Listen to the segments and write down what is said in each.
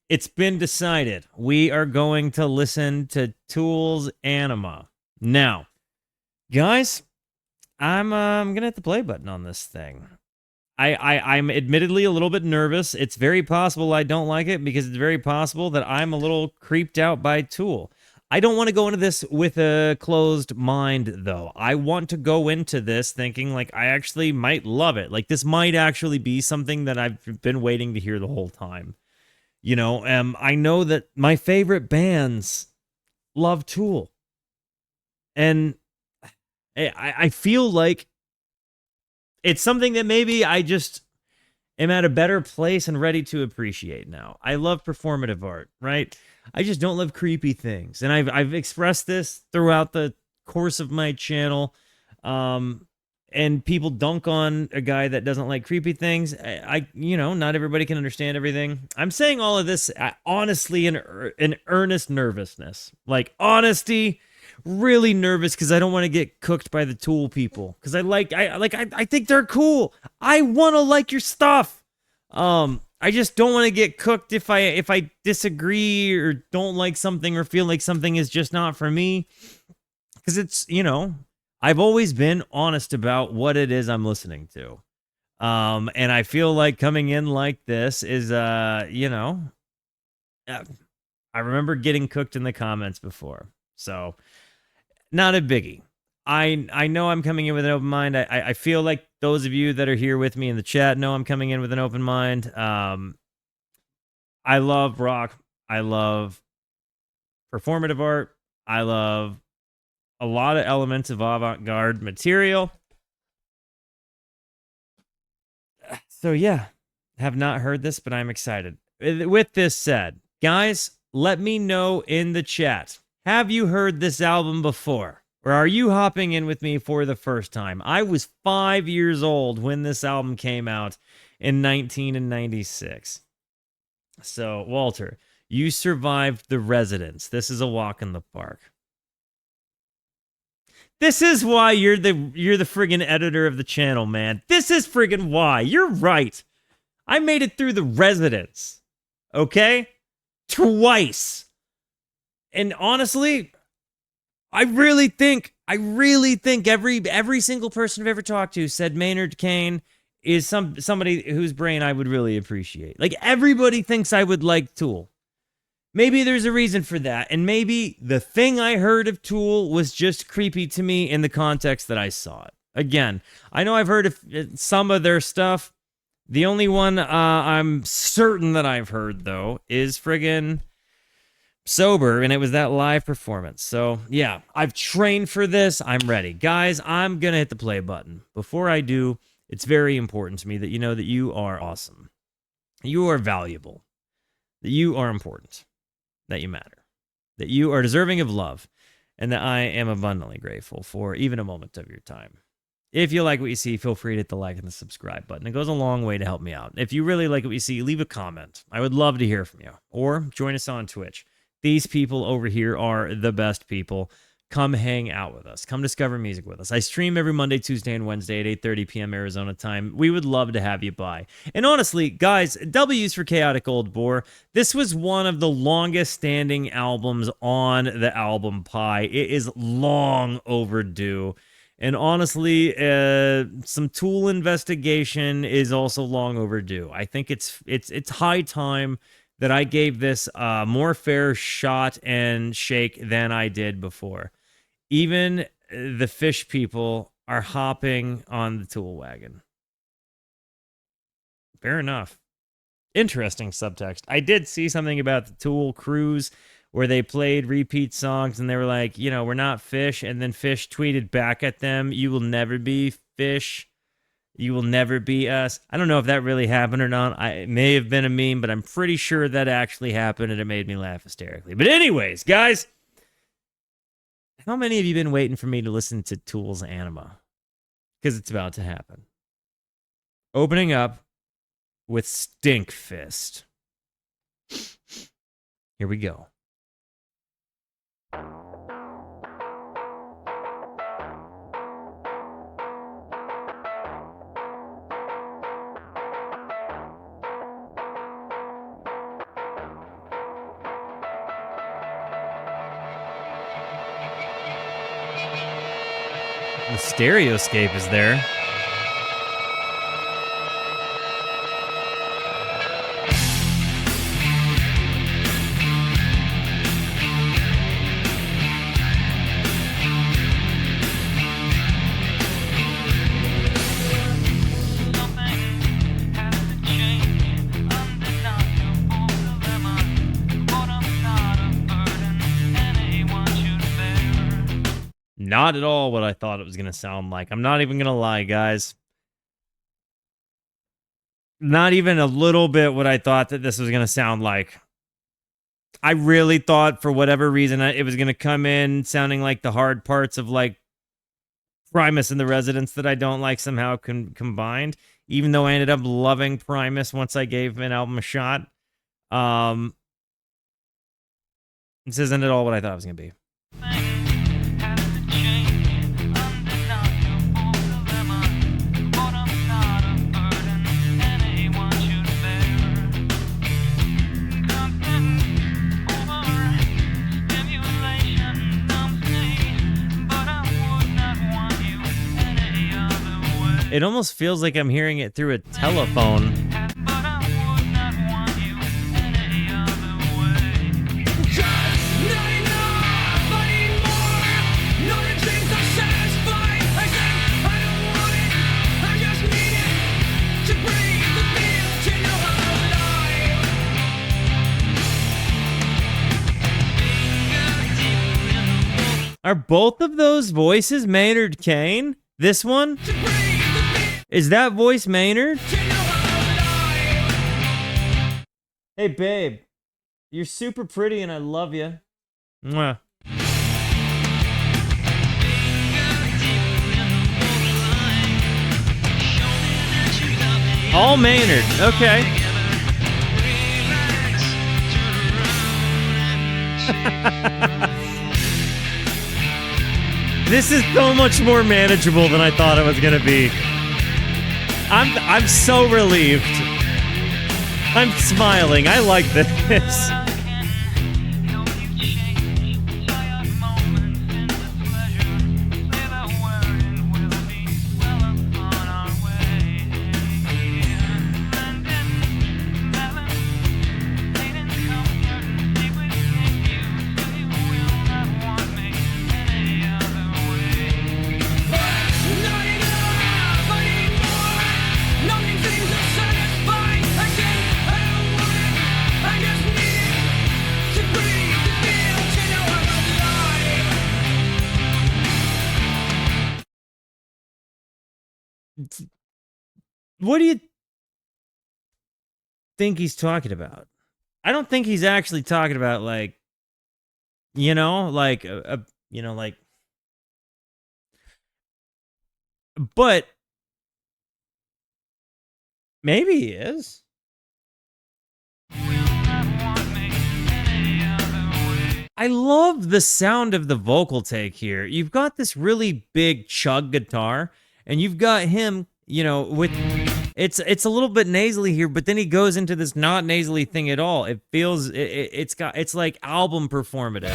It's been decided. We are going to listen to Tool's Aenema. Now, guys, I'm gonna hit the play button on this thing. I'm admittedly a little bit nervous. It's very possible I don't like it because it's very possible that I'm a little creeped out by Tool. I don't want to go into this with a closed mind, though. I want to go into this thinking like I actually might love it. Like this might actually be something that I've been waiting to hear the whole time. I know that my favorite bands love Tool, and I feel like it's something that maybe I just am at a better place and ready to appreciate now. I love performative art, right? I just don't love creepy things. And I've expressed this throughout the course of my channel. And people dunk on a guy that doesn't like creepy things. Not everybody can understand everything. I'm saying all of this honestly in earnest nervousness. Like honesty, really nervous because I don't want to get cooked by the Tool people. Because I think they're cool. I want to like your stuff. I just don't want to get cooked if I disagree or don't like something or feel like something is just not for me. Because I've always been honest about what it is I'm listening to. And I feel like coming in like this is I remember getting cooked in the comments before. So not a biggie. I know I'm coming in with an open mind. I feel like those of you that are here with me in the chat know I'm coming in with an open mind. I love rock. I love performative art. I love a lot of elements of avant-garde material. So yeah, have not heard this, but I'm excited. With this said, guys, let me know in the chat. Have you heard this album before? Or are you hopping in with me for the first time? I was 5 years old when this album came out in 1996. So, Walter, you survived the residence. This is a walk in the park. This is why you're the friggin' editor of the channel, man. This is friggin' why. You're right. I made it through the residence. Okay? Twice. And honestly, I really think every single person I've ever talked to said Maynard Kane is somebody whose brain I would really appreciate. Like everybody thinks I would like Tool. Maybe there's a reason for that, and maybe the thing I heard of Tool was just creepy to me in the context that I saw it. Again, I know I've heard of some of their stuff. The only one I'm certain that I've heard, though, is friggin' Sober, and it was that live performance. So, yeah, I've trained for this. I'm ready. Guys, I'm going to hit the play button. Before I do, it's very important to me that you know that you are awesome. You are valuable. That you are important. That you matter. That you are deserving of love. And that I am abundantly grateful for even a moment of your time. If you like what you see, feel free to hit the like and the subscribe button. It goes a long way to help me out. If you really like what you see, leave a comment. I would love to hear from you. Or join us on Twitch. These people over here are the best people. Come hang out with us. Come discover music with us. I stream every Monday, Tuesday, and Wednesday at 8:30 p.m. Arizona time. We would love to have you by. And honestly, guys, W's for Chaotic Old Boar. This was one of the longest standing albums on the album pie. It is long overdue. And honestly, some Tool investigation is also long overdue. I think it's high time that I gave this a more fair shot and shake than I did before. Even the fish people are hopping on the Tool wagon. Fair enough. Interesting subtext. I did see something about the Tool cruise where they played repeat songs and they were like, we're not Fish. And then Fish tweeted back at them, you will never be Fish. You will never be us. I don't know if that really happened or not. It may have been a meme, but I'm pretty sure that actually happened and it made me laugh hysterically. But anyways, guys, how many of you been waiting for me to listen to Tool's Aenema? Because it's about to happen. Opening up with Stinkfist. Here we go. The stereoscape is there. Not at all what I thought it was going to sound like. I'm not even going to lie, guys. Not even a little bit what I thought that this was going to sound like. I really thought, for whatever reason, it was going to come in sounding like the hard parts of, like, Primus and the Residents that I don't like somehow combined, even though I ended up loving Primus once I gave an album a shot. This isn't at all what I thought it was going to be. It almost feels like I'm hearing it through a telephone. Are both of those voices Maynard Kane? This one? Is that voice Maynard? Hey, babe. You're super pretty and I love you. Mwah. All Maynard. Okay. This is so much more manageable than I thought it was going to be. I'm so relieved. I'm smiling. I like this. What do you think he's talking about? I don't think he's actually talking about, like, you know, like, you know, like, but maybe he is. I love the sound of the vocal take here. You've got this really big chug guitar, and you've got him, you know, with... It's a little bit nasally here, but then he goes into this not nasally thing at all. It feels it's like album performative.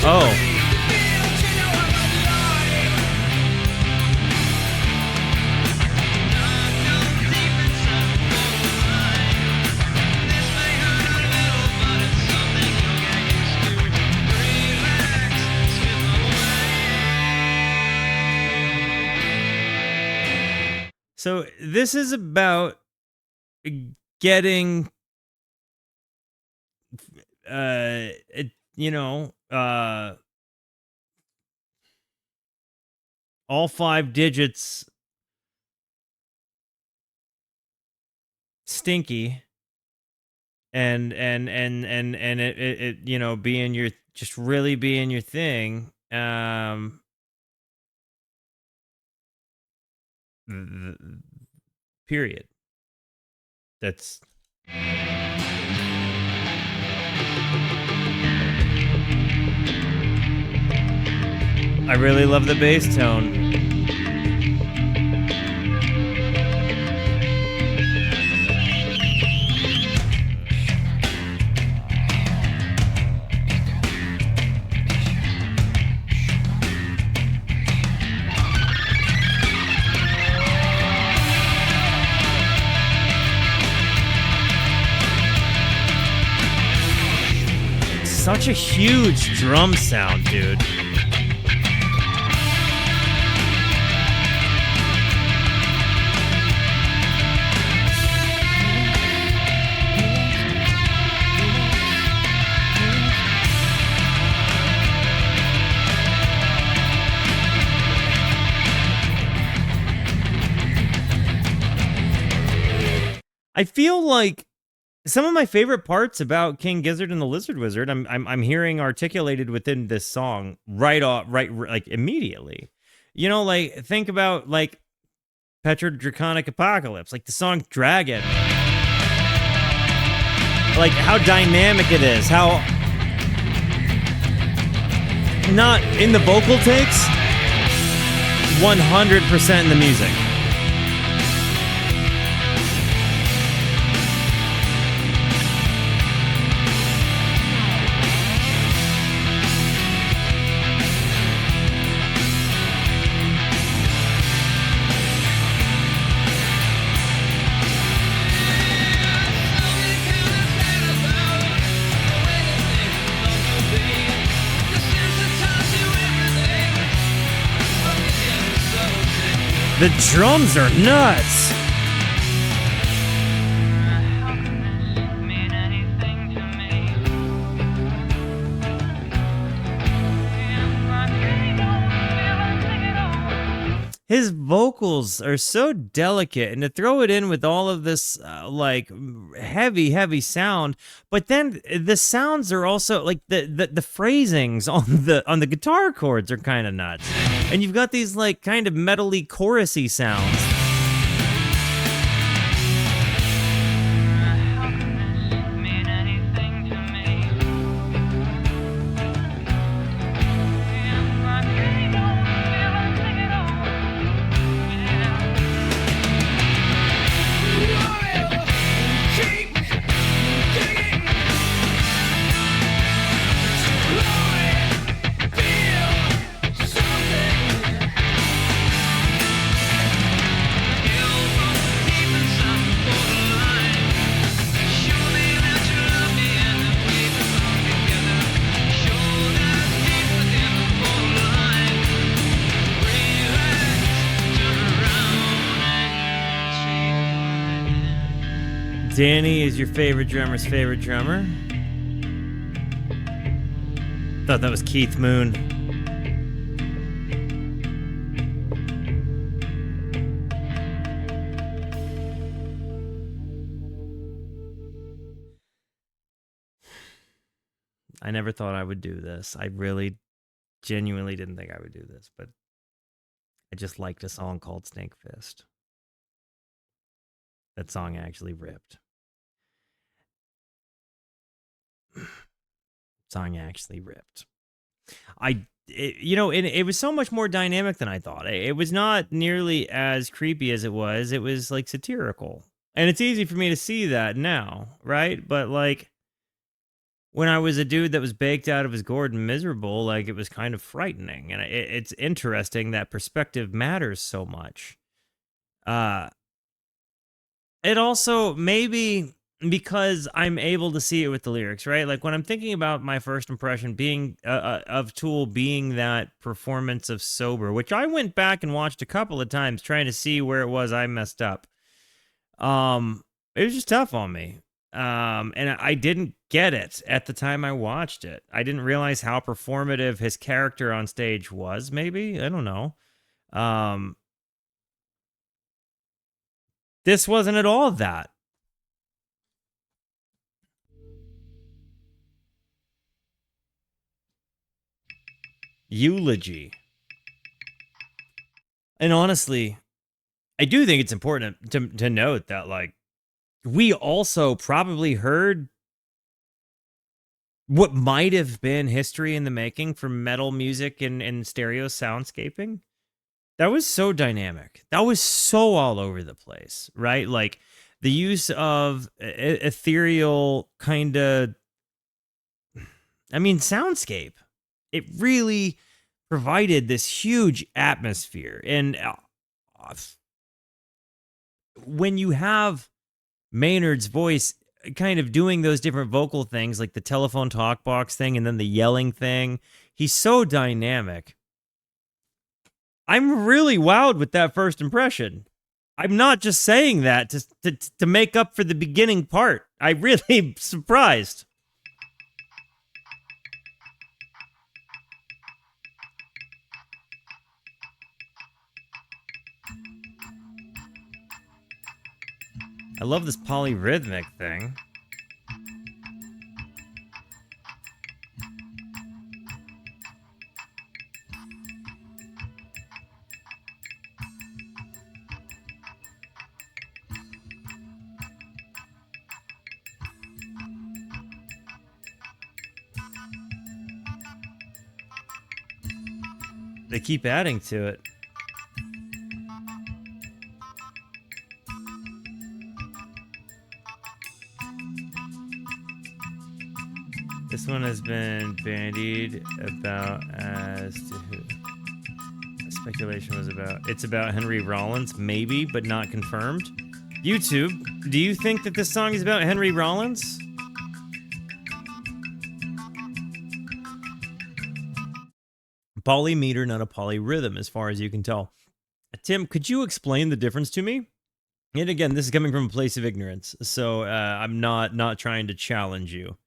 Oh. So this is about getting, you know, all 5 digits stinky, and it you know, being your, just really being your thing. Period. That's... I really love the bass tone. such a huge drum sound, dude. I feel like some of my favorite parts about King Gizzard and the Lizard Wizard, I'm hearing articulated within this song like immediately. You know, like think about like Petrodraconic Apocalypse, like the song Dragon. Like how dynamic it is, how not in the vocal takes, 100% in the music. The drums are nuts. His vocals are so delicate, and to throw it in with all of this like heavy sound, but then the sounds are also like the phrasings on the guitar chords are kind of nuts, and you've got these like kind of metally chorusy sounds. Danny is your favorite drummer's favorite drummer. Thought that was Keith Moon. I never thought I would do this. I really genuinely didn't think I would do this, but I just liked a song called Stinkfist. That song actually ripped. Song actually ripped. It was so much more dynamic than I thought. It was not nearly as creepy as it was. It was like satirical. And it's easy for me to see that now, right? But like when I was a dude that was baked out of his gourd and miserable, like it was kind of frightening. And it's interesting that perspective matters so much. It also maybe because I'm able to see it with the lyrics, right? Like when I'm thinking about my first impression being of Tool being that performance of Sober, which I went back and watched a couple of times trying to see where it was I messed up. It was just tough on me. And I didn't get it at the time I watched it. I didn't realize how performative his character on stage was, maybe. I don't know. This wasn't at all that. Eulogy. And honestly, I do think it's important to note that, like, we also probably heard what might have been history in the making for metal music and stereo soundscaping. That was so dynamic. That was so all over the place, right? Like the use of ethereal kind of, soundscape. It really provided this huge atmosphere. And when you have Maynard's voice kind of doing those different vocal things, like the telephone talk box thing and then the yelling thing. He's so dynamic. I'm really wowed with that first impression. I'm not just saying that to make up for the beginning part. I really surprised. I love this polyrhythmic thing. They keep adding to it. This one has been bandied about as to who. Speculation was about. It's about Henry Rollins, maybe, but not confirmed. YouTube, do you think that this song is about Henry Rollins? Polymeter, not a polyrhythm, as far as you can tell. Tim, could you explain the difference to me? And again, this is coming from a place of ignorance, so I'm not trying to challenge you.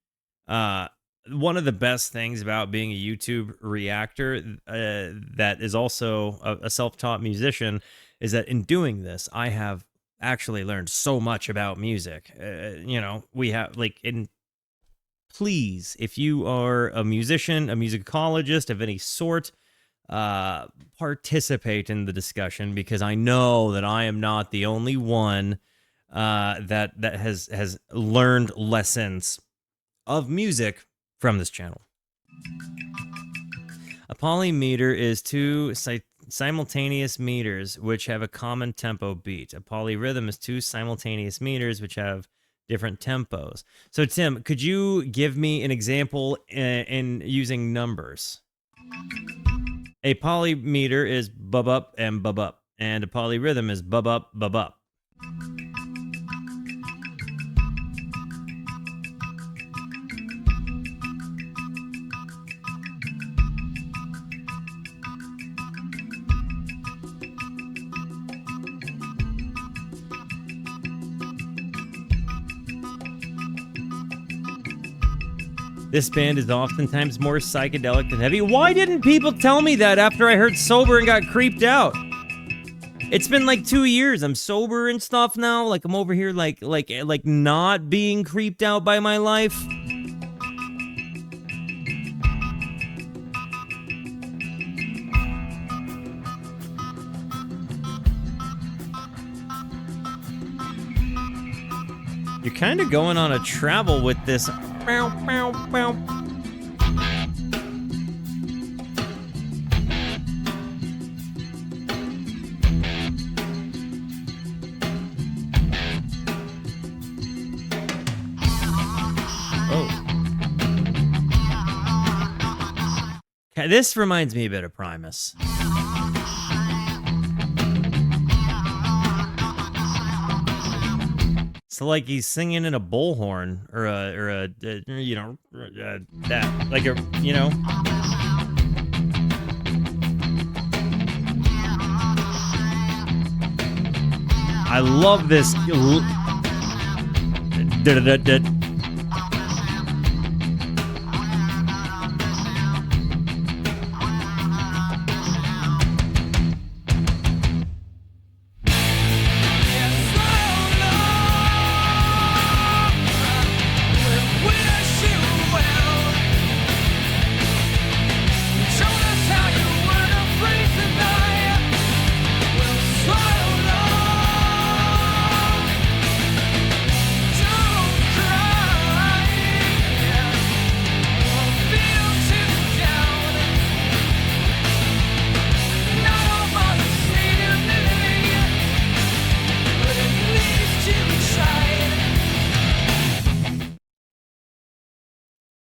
One of the best things about being a YouTube reactor that is also a self-taught musician is that in doing this, I have actually learned so much about music. We have, please, if you are a musician, a musicologist of any sort, participate in the discussion, because I know that I am not the only one that has learned lessons of music from this channel. A polymeter is two simultaneous meters which have a common tempo beat. A polyrhythm is two simultaneous meters which have different tempos. So Tim, could you give me an example in using numbers? A polymeter is bub up and bub up, and a polyrhythm is bub up, bub up. This band is oftentimes more psychedelic than heavy. Why didn't people tell me that after I heard Sober and got creeped out? It's been like 2 years. I'm sober and stuff now. Like, I'm over here like not being creeped out by my life. You're kind of going on a travel with this. Bow, bow, bow. Oh. This reminds me a bit of Primus. So like he's singing in a bullhorn or that, like a, I love this.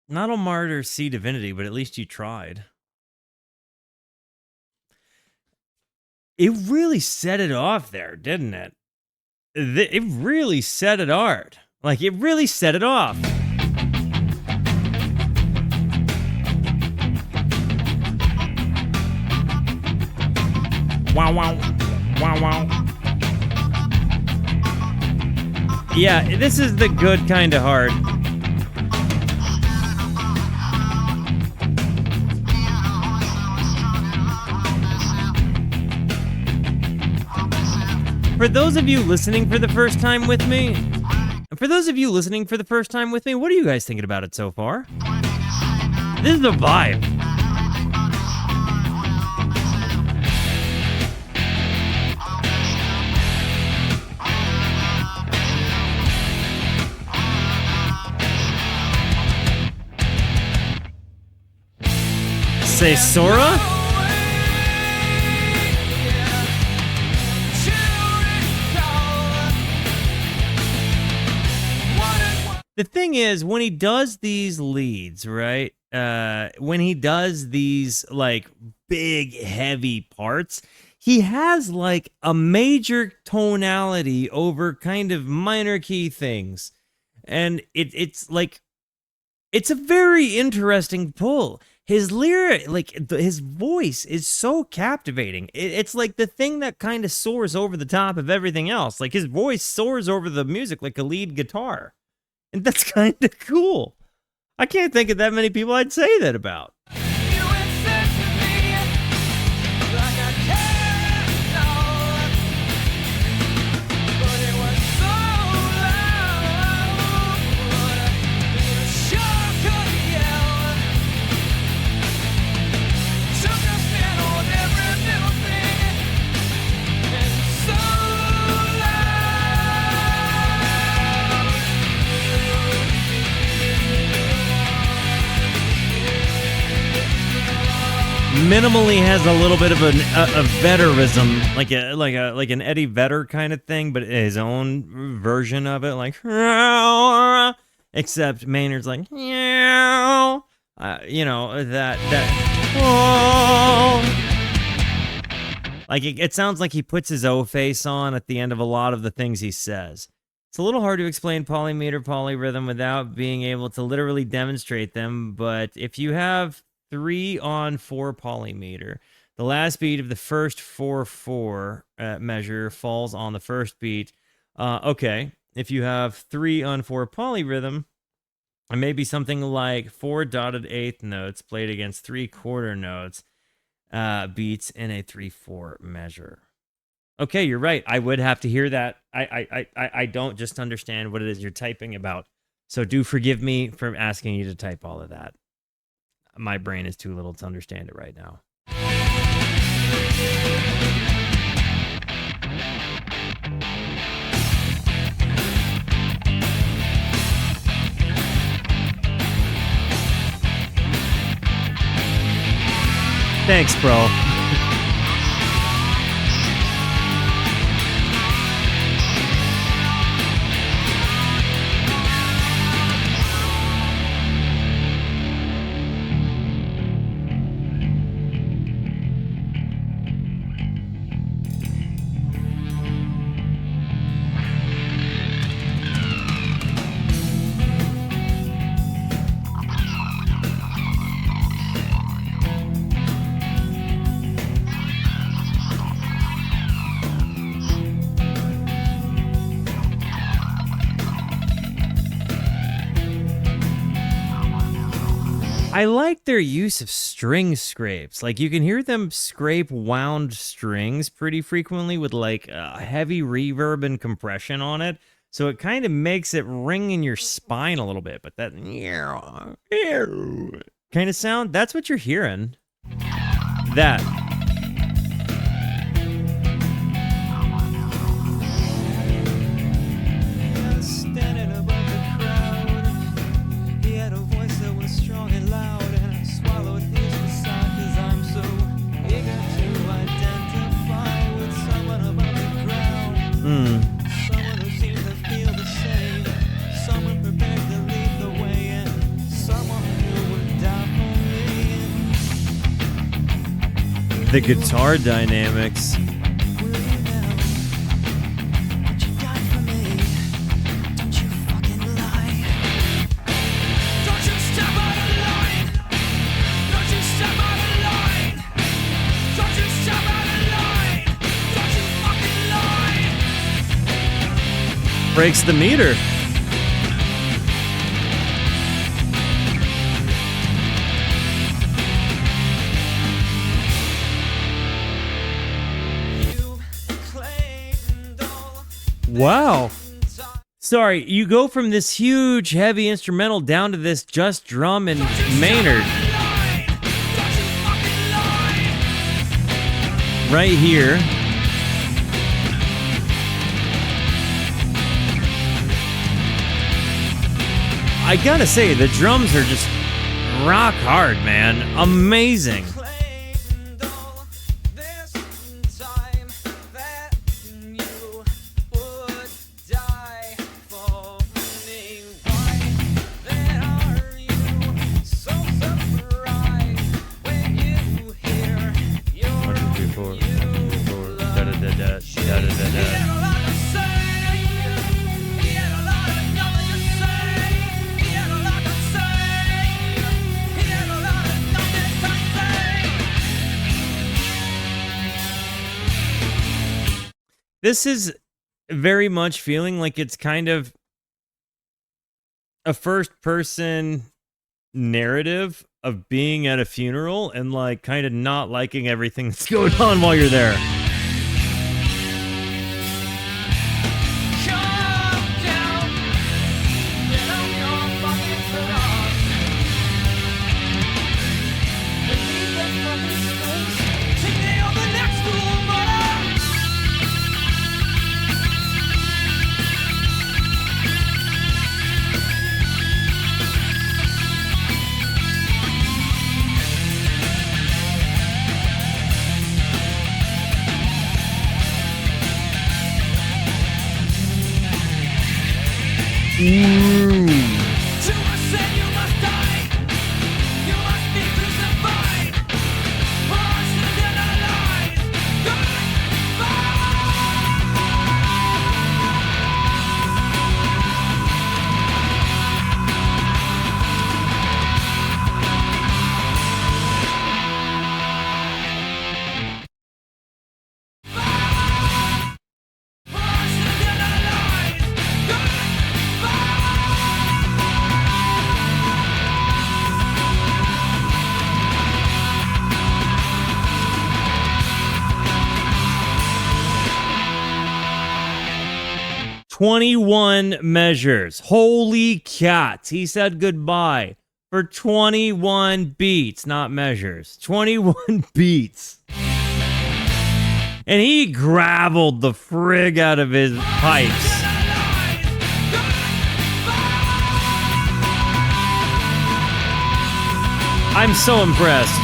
Not a martyr see divinity, but at least you tried. It really set it off there, didn't it? It really set it hard. Like, it really set it off. Wow, wow. Wow, wow. Yeah, this is the good kind of hard. For those of you listening for the first time with me, what are you guys thinking about it so far? This is the vibe. Say Sora? The thing is, when he does these leads, right? When he does these, like, big, heavy parts, he has, like, a major tonality over kind of minor key things. And it's like, it's a very interesting pull. His lyric, like, his voice is so captivating. It's like the thing that kind of soars over the top of everything else. Like, his voice soars over the music like a lead guitar. And that's kind of cool. I can't think of that many people I'd say that about. Minimally has a little bit of a Vedderism, like an Eddie Vedder kind of thing, but his own version of it, like, except Maynard's like, you know, that like it sounds like he puts his O face on at the end of a lot of the things he says. It's a little hard to explain polymeter, polyrhythm without being able to literally demonstrate them, but if you have 3-on-4 polymeter, the last beat of the first 4/4 measure falls on the first beat. Okay, if you have 3-on-4 polyrhythm, it may be something like 4 dotted eighth notes played against 3/4 notes, beats in a 3/4 measure. Okay, you're right. I would have to hear that. I don't just understand what it is you're typing about. So do forgive me for asking you to type all of that. My brain is too little to understand it right now. Thanks, bro. I like their use of string scrapes. Like, you can hear them scrape wound strings pretty frequently with, like, heavy reverb and compression on it. So it kind of makes it ring in your spine a little bit. But that kind of sound, that's what you're hearing. That. The guitar dynamics. Breaks the meter. Wow. Sorry, you go from this huge, heavy instrumental down to this just drum and Maynard. Right here. I gotta say, the drums are just rock hard, man. Amazing. This is very much feeling like it's kind of a first-person narrative of being at a funeral and, like, kind of not liking everything that's going on while you're there. "21 measures. Holy cats. He said goodbye for 21 beats, not measures. 21 beats. And he graveled the frig out of his pipes. I'm so impressed.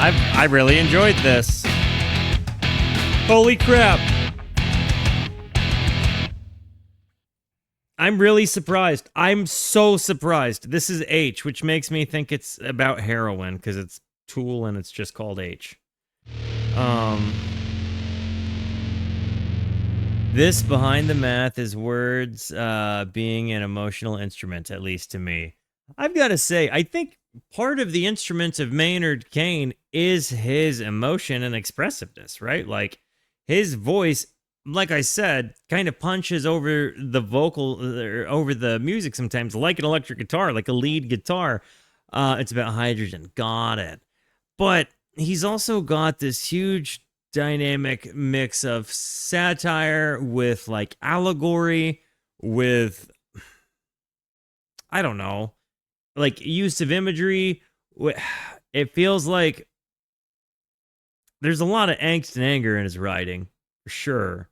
I really enjoyed this. Holy crap. I'm really surprised. I'm so surprised. This is H, which makes me think it's about heroin, because it's Tool and it's just called H. This behind the math is words being an emotional instrument, at least to me. I've got to say, I think part of the instruments of Maynard Kane is his emotion and expressiveness, right? Like, his voice, like I said, kind of punches over the vocal, over the music sometimes, like an electric guitar, like a lead guitar. It's about hydrogen. Got it. But he's also got this huge dynamic mix of satire with, like, allegory, with, I don't know, like, use of imagery. It feels like there's a lot of angst and anger in his writing, for sure.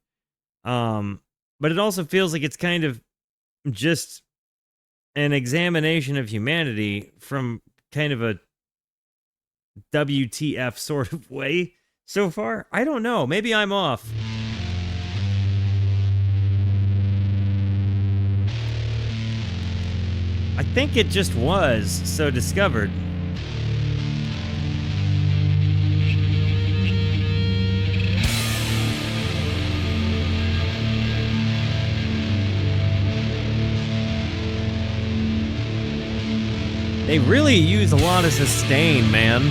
But it also feels like it's kind of just an examination of humanity from kind of a WTF sort of way so far. I don't know. Maybe I'm off. I think it just was so discovered. They really use a lot of sustain, man.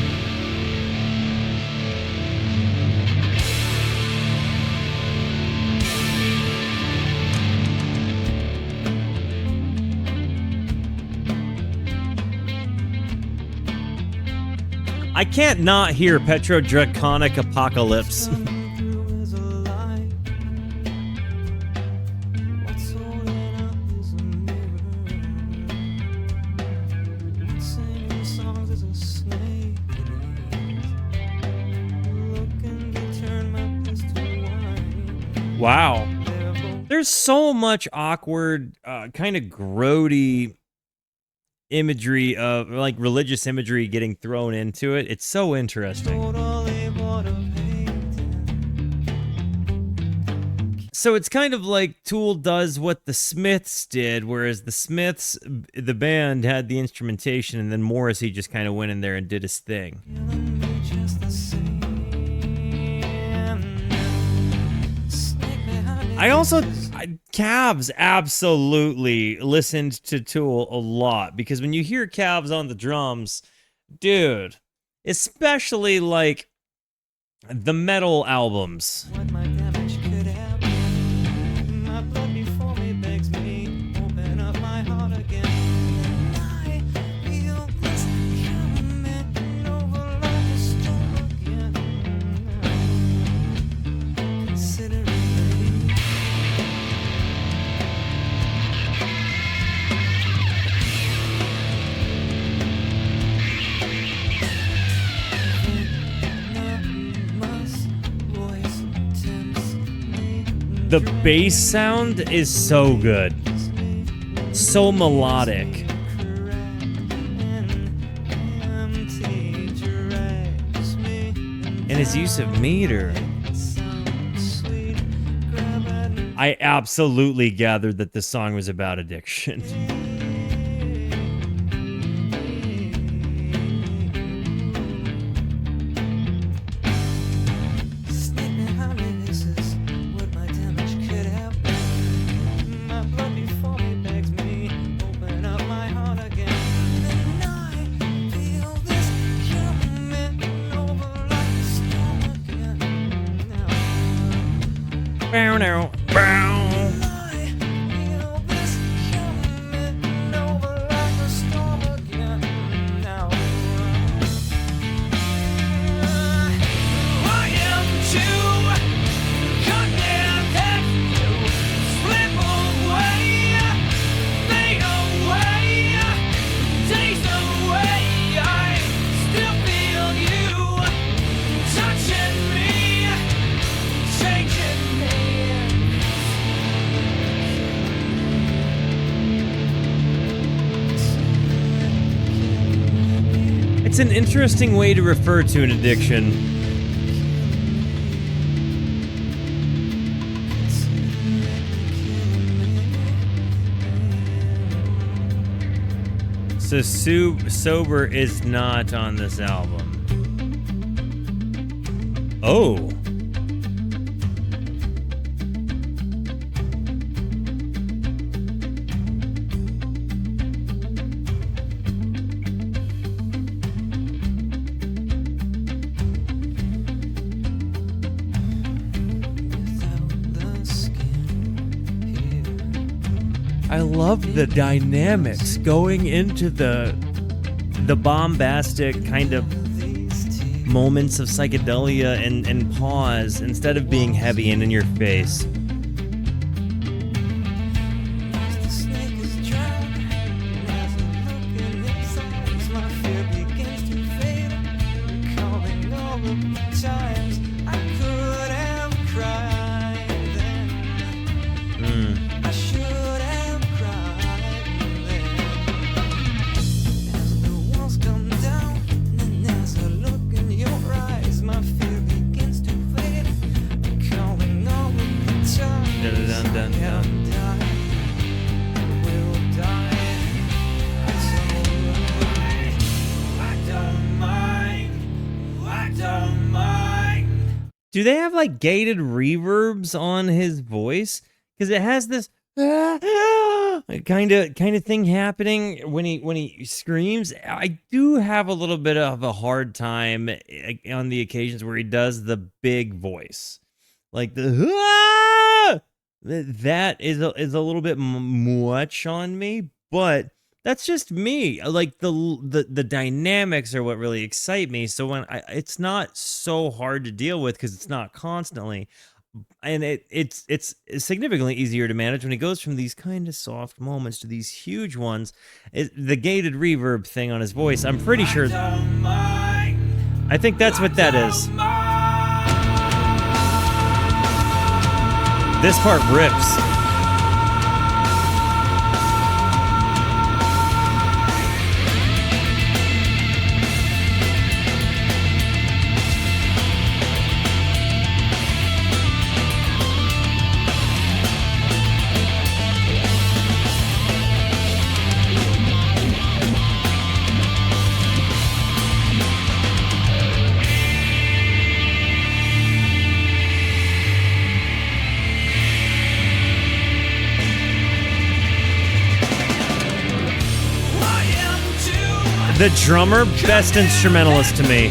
I can't not hear Petrodraconic Apocalypse. Wow. There's so much awkward, kind of grody imagery of, like, religious imagery getting thrown into it. It's so interesting. So it's kind of like Tool does what the Smiths did, whereas the Smiths, the band, had the instrumentation, and then Morrissey just kind of went in there and did his thing. Cavs absolutely listened to Tool a lot, because when you hear Cavs on the drums, dude, especially like the metal albums. The bass sound is so good. So melodic. And his use of meter. I absolutely gathered that this song was about addiction. It's an interesting way to refer to an addiction. So Sober is not on this album. Oh. I love the dynamics going into the bombastic kind of moments of psychedelia and pause instead of being heavy and in your face. Do they have like gated reverbs on his voice? Because it has this kind of thing happening when he screams. I do have a little bit of a hard time on the occasions where he does the big voice, like the "Ah!" That is a little bit much on me, but that's just me. Like the dynamics are what really excite me. So when it's not so hard to deal with because it's not constantly. And it's significantly easier to manage when it goes from these kind of soft moments to these huge ones. The gated reverb thing on his voice, I'm pretty sure. I think that's what that is. This part rips. The drummer, best instrumentalist to me.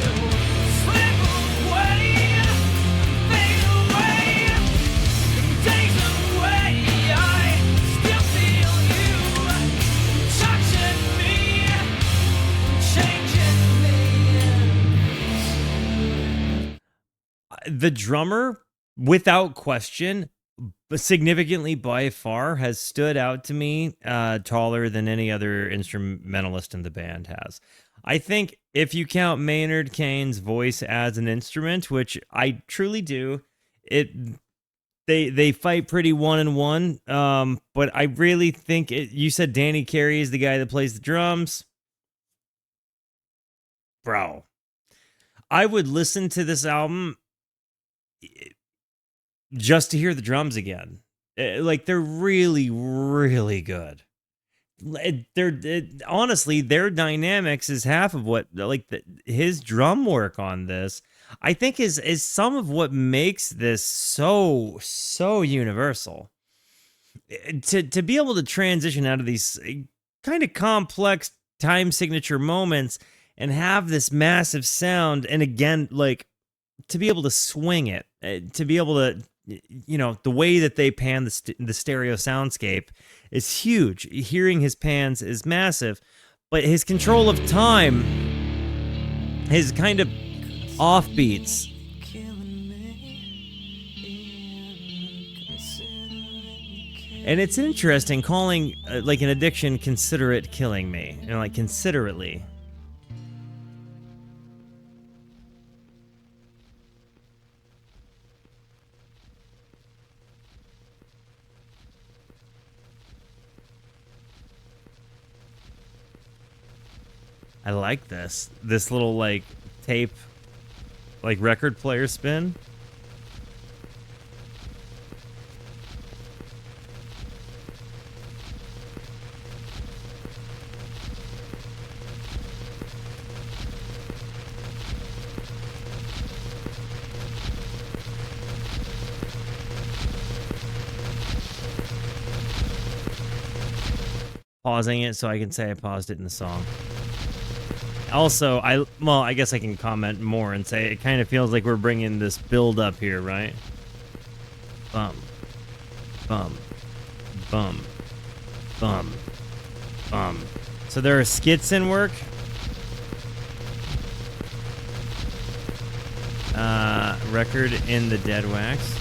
The drummer, without question, but significantly by far has stood out to me taller than any other instrumentalist in the band has. I think if you count Maynard Kane's voice as an instrument, which I truly do, they fight pretty 1-on-1. But I really think you said Danny Carey is the guy that plays the drums. Bro, I would listen to this album just to hear the drums again. Like, they're really, really good. Honestly, their dynamics is half of what, like, his drum work on this, I think is some of what makes this so universal. To be able to transition out of these kind of complex time signature moments and have this massive sound, and again, like, to be able to swing it, to be able to, you know, the way that they pan the stereo soundscape is huge. Hearing his pans is massive, but his control of time, his kind of offbeats, and it's interesting calling like an addiction considerate killing me, you know, like considerately. I like this little like tape, like record player spin. Pausing it so I can say I paused it in the song. Also, I guess I can comment more and say it kind of feels like we're bringing this build up here, right? Bum, bum, bum, bum, bum. So there are skits in work. Record in the dead wax.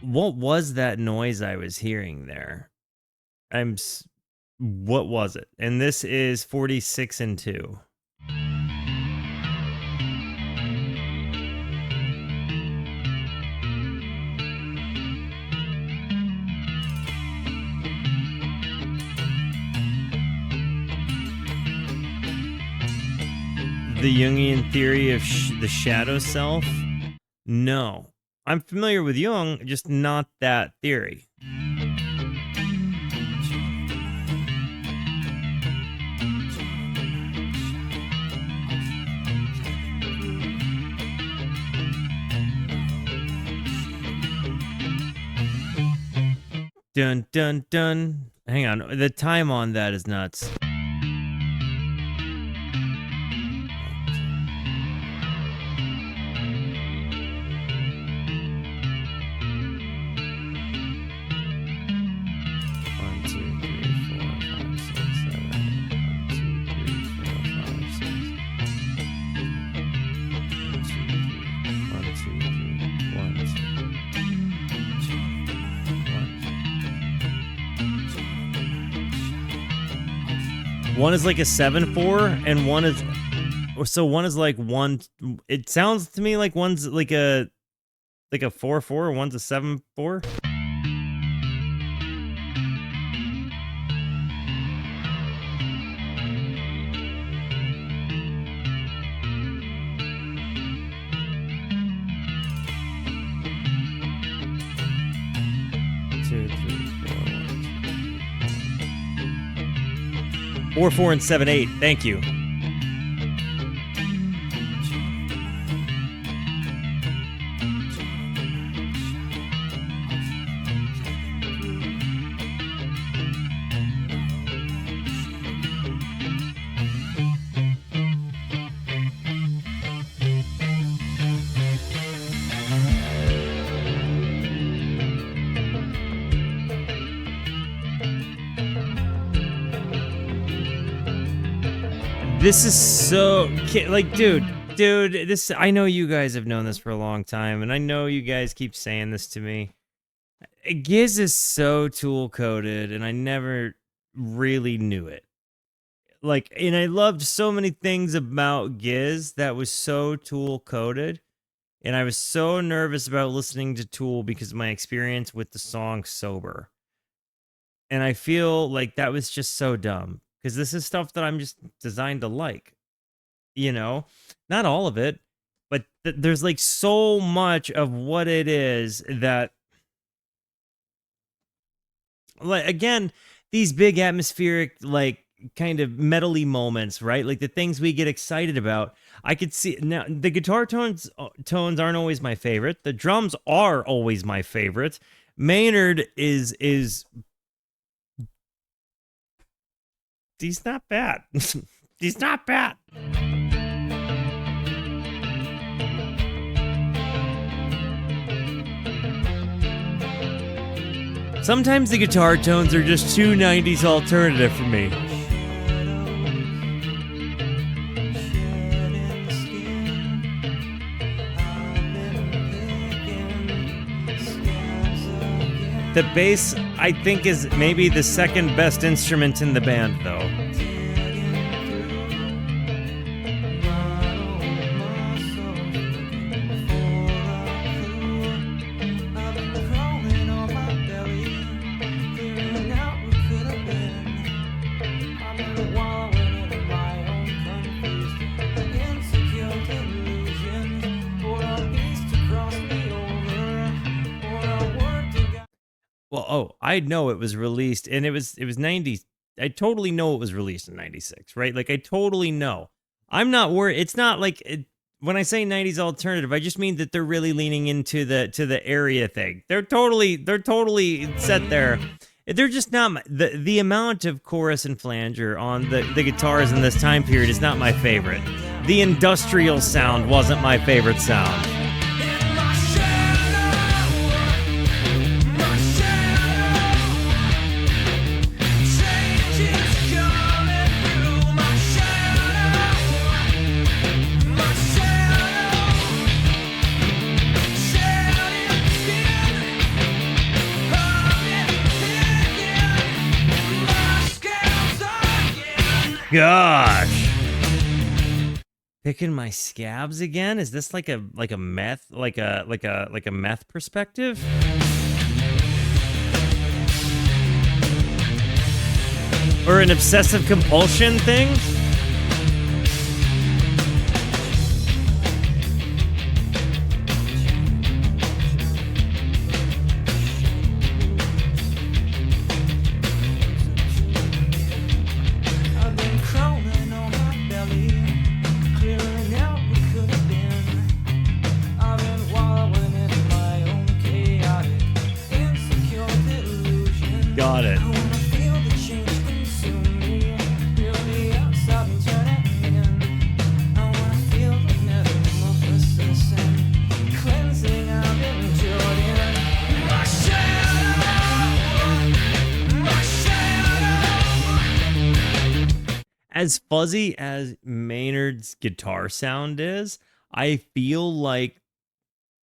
What was that noise I was hearing there? What was it? And this is 46 and 2. The Jungian theory of the shadow self? No. I'm familiar with Jung, just not that theory. Dun dun dun. Hang on, the time on that is nuts. One is like a 7/4, and one is, so one is like one. It sounds to me like one's like a 4/4, one's a 7/4. Or 4 and 7/8. Thank you. This is so, like, dude, this, I know you guys have known this for a long time, and I know you guys keep saying this to me. Giz is so tool-coded, and I never really knew it. Like, and I loved so many things about Giz that was so tool-coded, and I was so nervous about listening to Tool because of my experience with the song Sober. And I feel like that was just so dumb. Because this is stuff that I'm just designed to like, you know? Not all of it, but there's like so much of what it is that, like, again, these big atmospheric, like, kind of metally moments, right? Like the things we get excited about. I could see, now, the guitar tones aren't always my favorite. The drums are always my favorite. Maynard is he's not bad. He's not bad. Sometimes the guitar tones are just too 90s alternative for me. The bass, I think, is maybe the second best instrument in the band, though. Well, oh, I know it was released, and it was 90s. I totally know it was released in 96, right? Like, I totally know. I'm not worried. It's not like, when I say 90s alternative, I just mean that they're really leaning into the area thing. They're totally set there. They're just not, the amount of chorus and flanger on the guitars in this time period is not my favorite. The industrial sound wasn't my favorite sound. Gosh, picking my scabs again? Is this like a meth, like a meth perspective? Or an obsessive compulsion thing? as fuzzy as Maynard's guitar sound is, I feel like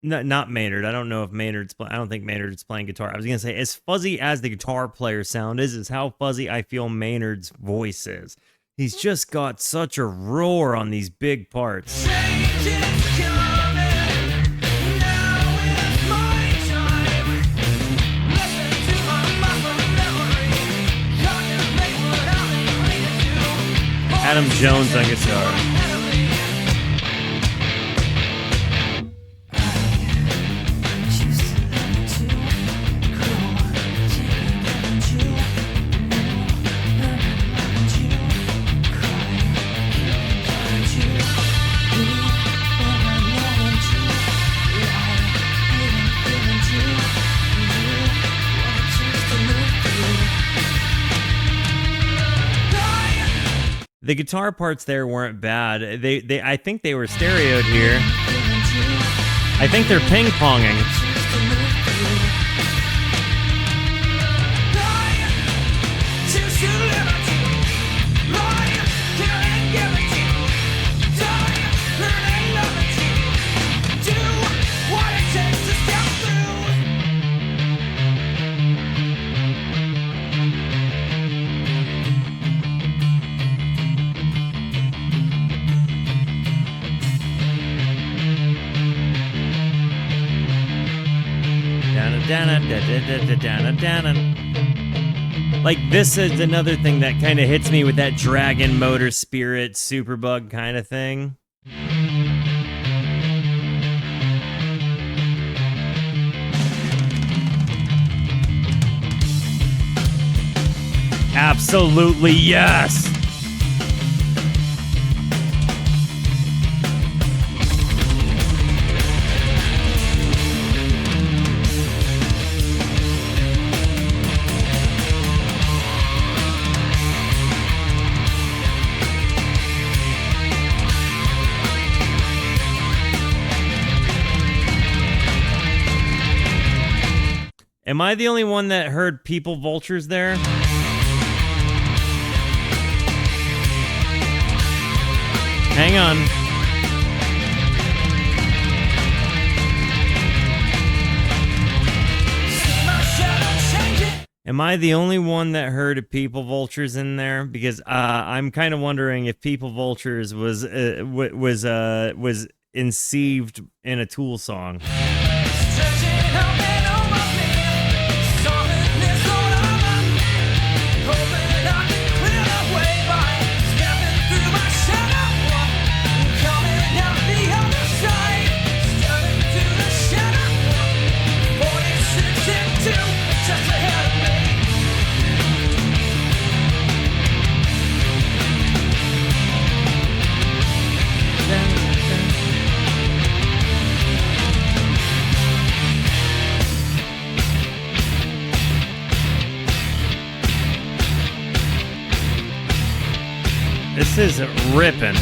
not Maynard. I don't know if Maynard's I don't think Maynard's playing guitar. I was gonna say, as fuzzy as the guitar player sound is how fuzzy I feel Maynard's voice is. He's just got such a roar on these big parts. Adam Jones on guitar. The guitar parts there weren't bad. They I think they were stereoed here. I think they're ping-ponging. Like, this is another thing that kind of hits me with that Dragon Motor Spirit Superbug kind of thing. Absolutely, yes! Am I the only one that heard people vultures there? Hang on. Am I the only one that heard people vultures in there? Because I'm kind of wondering if people vultures was conceived in a Tool song. This is ripping.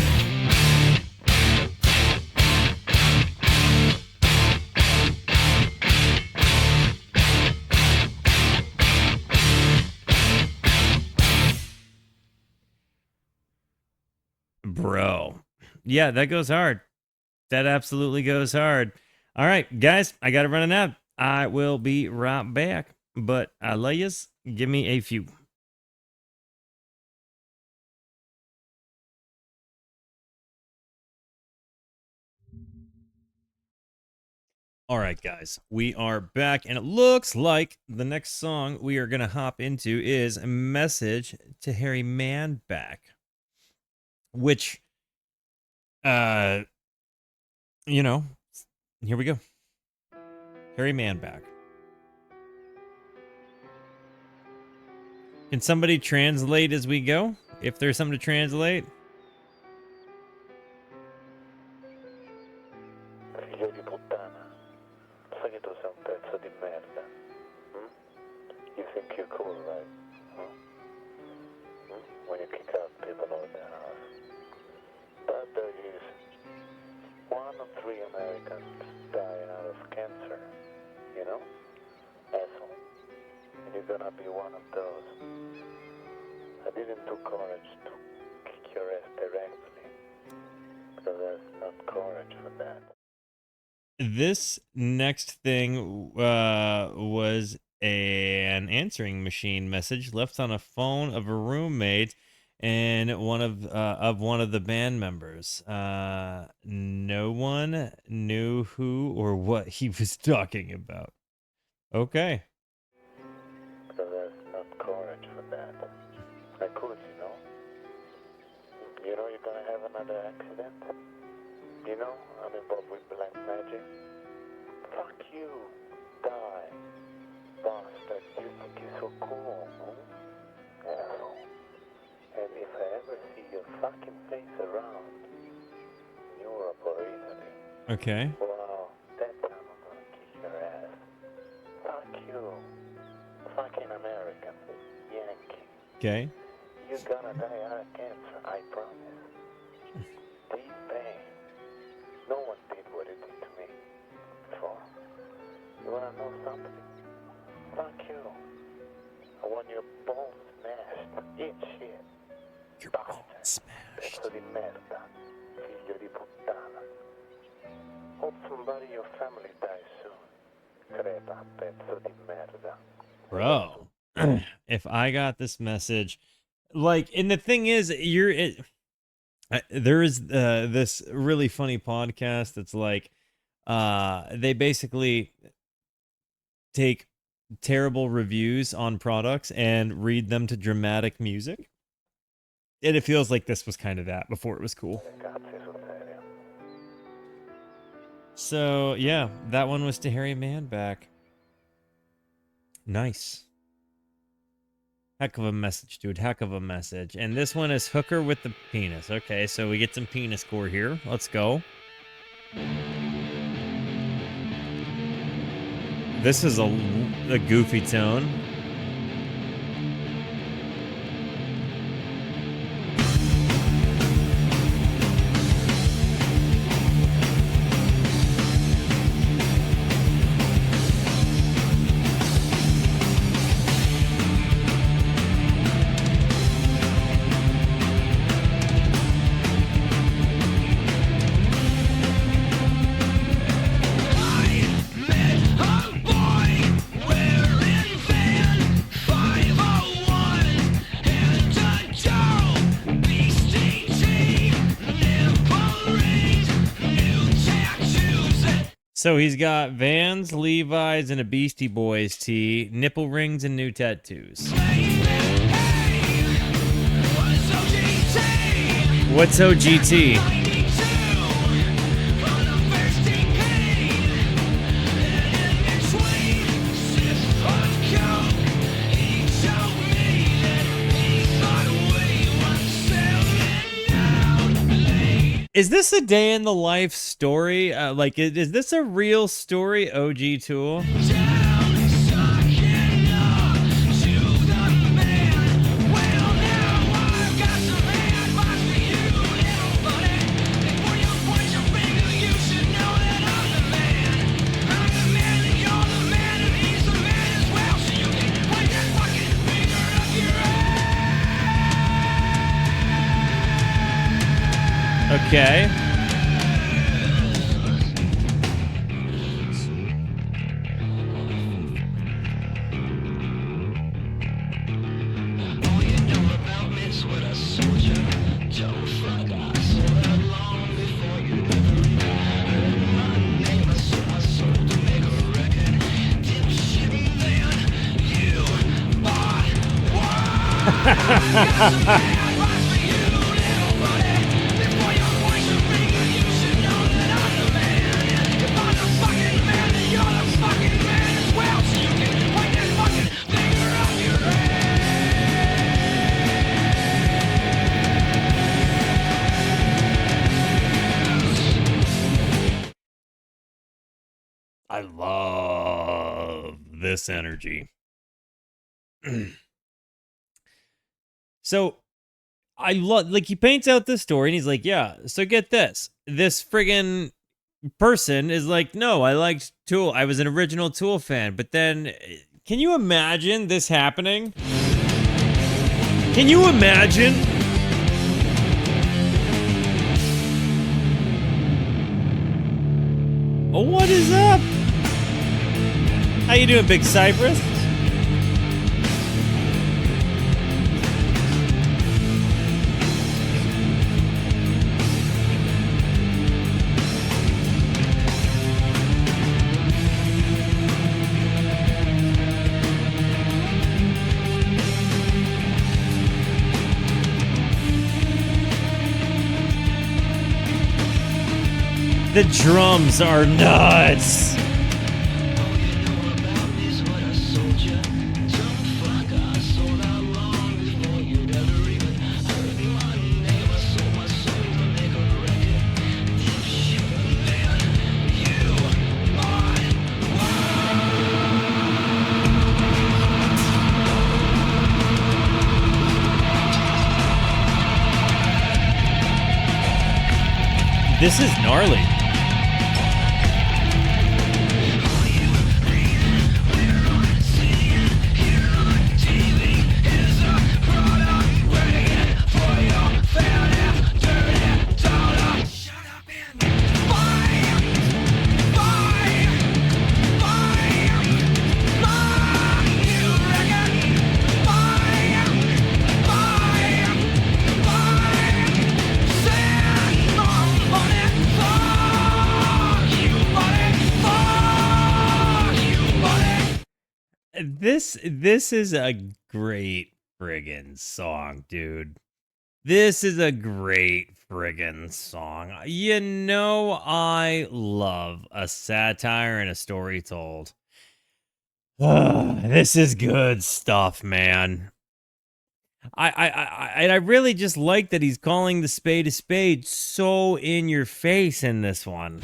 Bro. Yeah, that goes hard. That absolutely goes hard. All right, guys, I got to run out. I will be right back. But I love yous. Give me a few. All right, guys, we are back, and it looks like the next song we are going to hop into is Message to Harry Manback, which, you know, here we go. Harry Manback. Can somebody translate as we go? If there's something to translate? your ass directly. Because there's not courage for that. This next thing was an answering machine message left on a phone of a roommate and one of the band members. No one knew who or what he was talking about. Okay. Because there's not courage for that. I could, you know. You know you're gonna have another accident? You know, I'm involved with black magic. Fuck you. Die. Bastard, you think you're so cool, huh? Asshole. And if I ever see your fucking face around Europe or Italy, Okay. well, that time I'm gonna kick your ass. Fuck you. Fucking American. Yankee. Okay. You're gonna die out of cancer, I promise. Deep pain. No one did what it did to me before. You wanna know something? Fuck you. I want your bones smashed. Eat shit. Your Bastard. bones smashed. Pezzo di merda. Figlio di puttana. Hope somebody in your family dies soon. Crepa, pezzo di merda. Bro, if I got this message, like, and the thing is, there is this really funny podcast that's like, they basically take terrible reviews on products and read them to dramatic music. And it feels like this was kind of that before it was cool. So, yeah, that one was to Harry Manback. Nice. Heck of a message, dude. Heck of a message. And this one is Hooker with the penis. Okay, so we get some penis core here. Let's go. This is a goofy tone. So he's got Vans, Levi's, and a Beastie Boys tee, nipple rings, and new tattoos. What's OGT? Is this a day in the life story? Like, is this a real story, OG Tool? Okay. I love this energy. So I love, like, he paints out this story and he's like, yeah, so get this. This friggin' person is like, no, I liked Tool. I was an original Tool fan. But then, can you imagine this happening? Can you imagine? Oh, what is up? How you doing, Big Cypress? The drums are nuts. This is gnarly. This is a great friggin' song, dude. This is a great friggin' song. You know, I love a satire and a story told. This is good stuff, man. I really just like that he's calling the spade a spade so in your face in this one.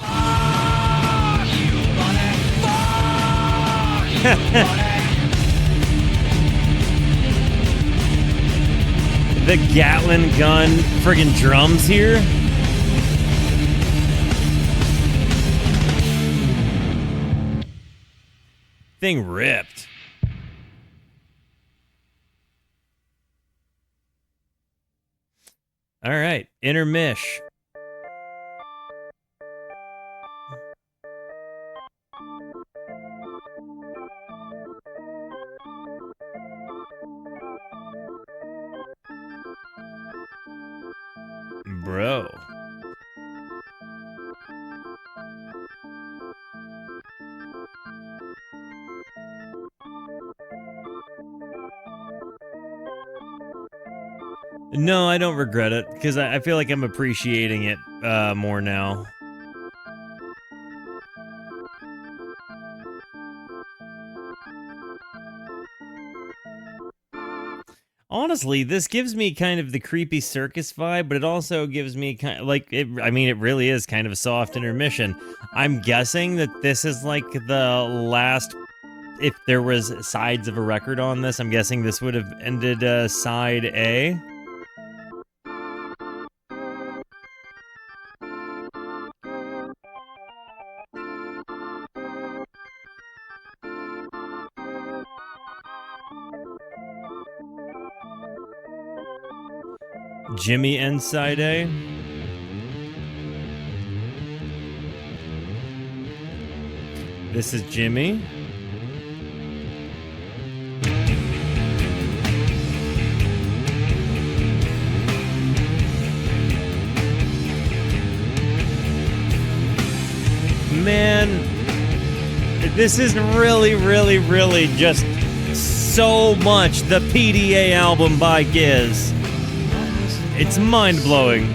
The Gatlin gun friggin' drums here. Thing ripped. All right, intermish. Bro. No, I don't regret it, because I feel like I'm appreciating it more now. Honestly, this gives me kind of the creepy circus vibe, but it also gives me kind of like I mean, it really is kind of a soft intermission. I'm guessing that this is like the last. If there was sides of a record on this, I'm guessing this would have ended side A. Jimmy ends side A. This is Jimmy. Man, this is really just so much the PDA album by Giz. It's mind-blowing.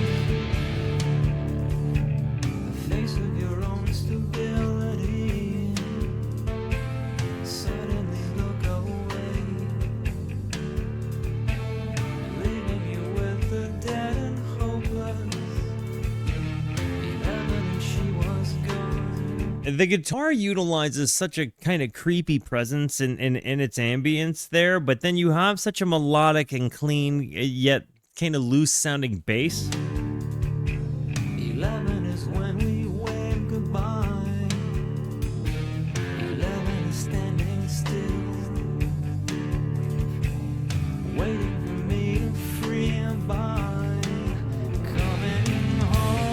The guitar utilizes such a kind of creepy presence in its ambience there, but then you have such a melodic and clean, yet kind of loose sounding bass. 11 is when we wave goodbye. 11 is standing still, waiting for me to free him by coming home.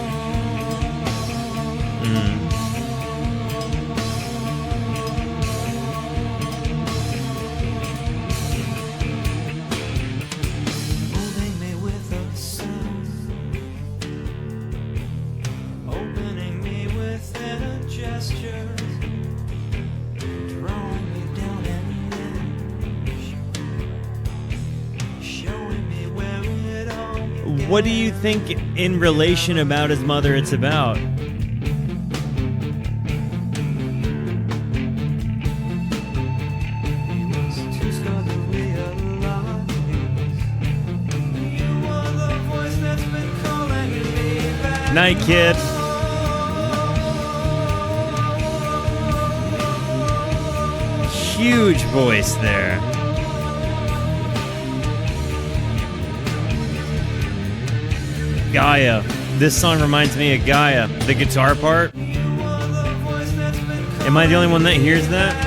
pastures, throwing me down and then showing me where it all began. What do you think in relation about his mother it's about? Too scared to realize you are the voice that's been calling me back. Night, kid. Huge voice there. Gaia. This song reminds me of Gaia. The guitar part. Am I the only one that hears that?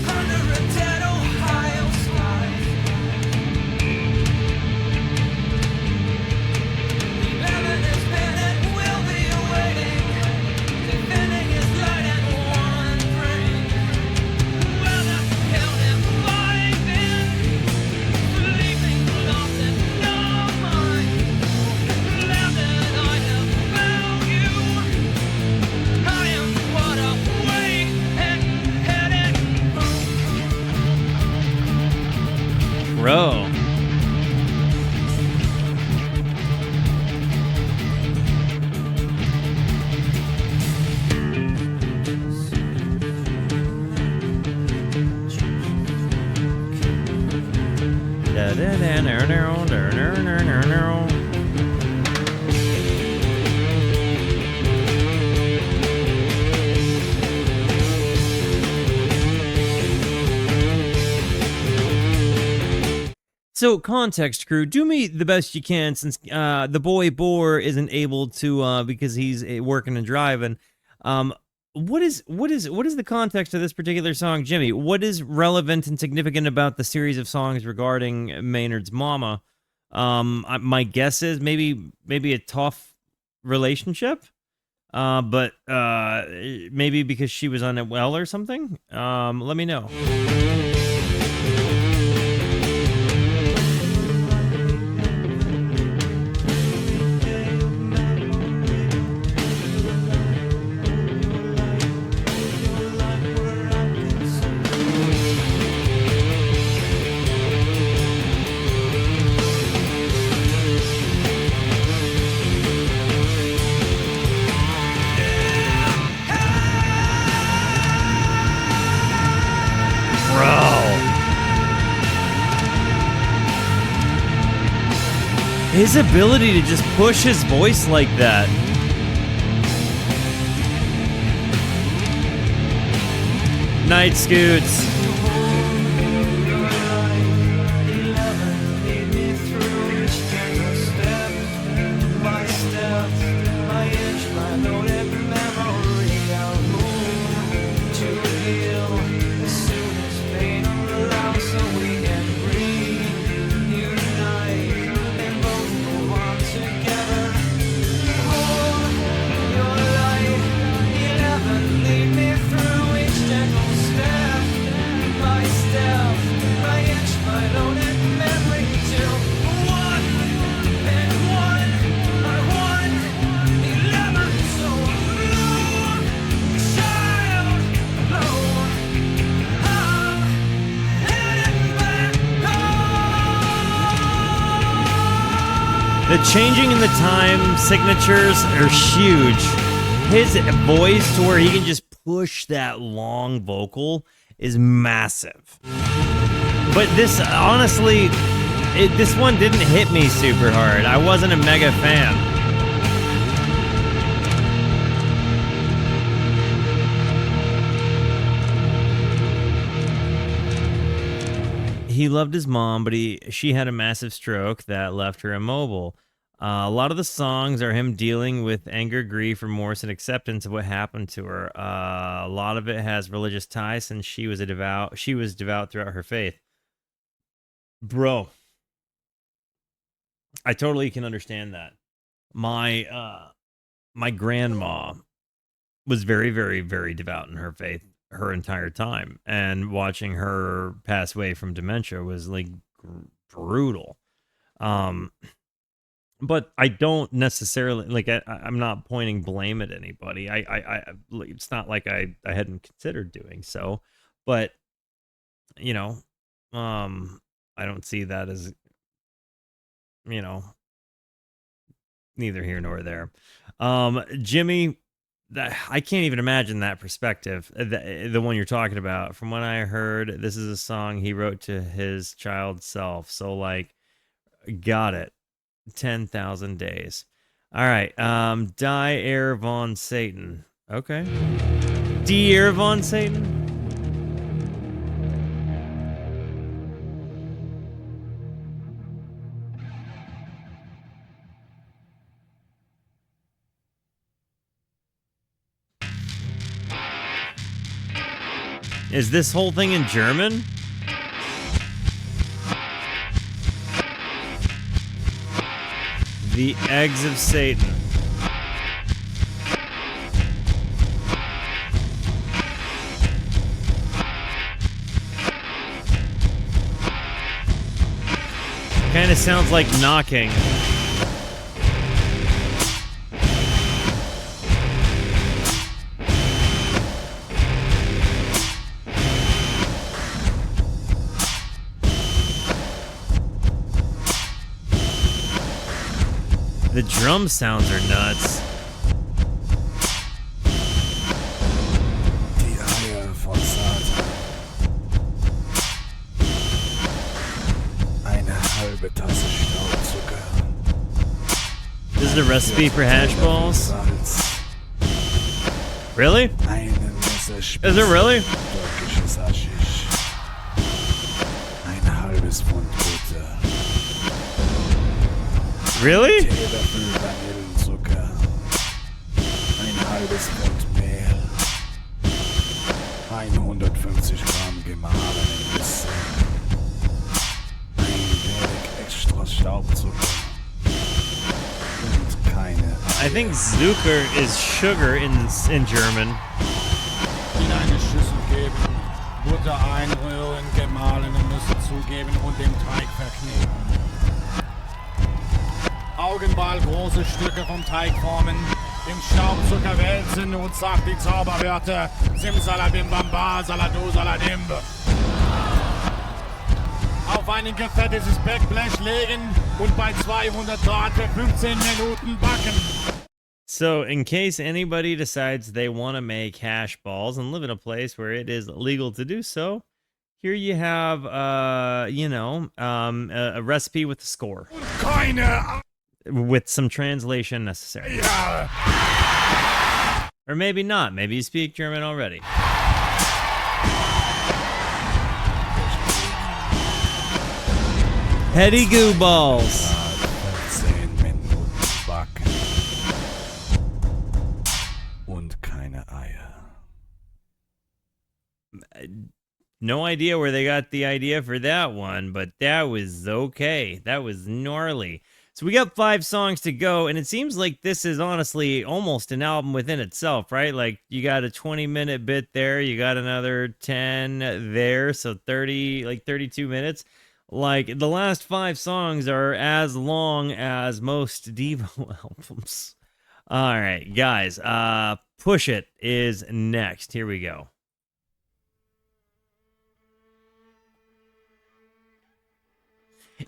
Under a dead Ohio sky, the evidence been and will be awaiting, defending his light and wandering. Where the hell have I been? Sleeping lost in no mind. Now that I have found you, I am what I'm waiting headed. Bro. So, context, crew, do me the best you can, since the boy Boar isn't able to because he's working and driving. What is the context of this particular song, Jimmy? What is relevant and significant about the series of songs regarding Maynard's mama? My guess is maybe a tough relationship, but maybe because she was unwell or something. Let me know. His ability to just push his voice like that. Night Scoots. The changing in the time signatures are huge. His voice to where he can just push that long vocal is massive. But this, honestly, this one didn't hit me super hard. I wasn't a mega fan. He loved his mom, but she had a massive stroke that left her immobile. A lot of the songs are him dealing with anger, grief, remorse, and acceptance of what happened to her. A lot of it has religious ties, since she was devout throughout her faith. Bro, I totally can understand that. My my grandma was very, very, very devout in her faith her entire time, and watching her pass away from dementia was like brutal. But I don't necessarily like. I'm not pointing blame at anybody. It's not like I hadn't considered doing so, but you know, I don't see that as, you know, neither here nor there. Jimmy, I can't even imagine that perspective, the one you're talking about. From what I heard, this is a song he wrote to his child self. So, like, got it. 10,000 days. All right. Eier Von Satan. Okay. Eier Von Satan. Is this whole thing in German? The eggs of Satan. Kind of sounds like knocking. The drum sounds are nuts. Die Eier von Satan. Eine halbe Tasse Staubzucker. This is a recipe for hash balls? Salz. Really? Eine Messerspitze. Is it really? Türkisches Haschisch. Ein halbes Pfund Butter. Really? Teelöffel Vanillenzucker. Ein halbes Pfund Mehl. 150 Gramm gemahlenen Nüsse. Ein wenig extra Staubzucker. Und keine Eier. I think Zucker is sugar in German. In eine Schüssel geben, Butter einrühren, gemahlene Nüsse zugeben und den Teig verkneten. Augenball große Stücke vom Teig formen, im Staubzucker wälzen und sagt die Zauberwörter Simsalabim Bamba, Saladu Saladimb. Auf ein gefettetes Backblech legen und bei 200 Grad für 15 Minuten backen. So, in case anybody decides they want to make hash balls and live in a place where it is legal to do so, here you have, a recipe with a score. Keine With some translation necessary. Eier. Or maybe not. Maybe you speak German already. Heady goo balls. 15 Minuten backen. Und keine Eier. No idea where they got the idea for that one, but that was okay. That was gnarly. So we got 5 songs to go, and it seems like this is honestly almost an album within itself, right? Like, you got a 20-minute bit there, you got another 10 there, so 30, like 32 minutes. Like, the last 5 songs are as long as most Devo albums. All right, guys, Pushit is next. Here we go.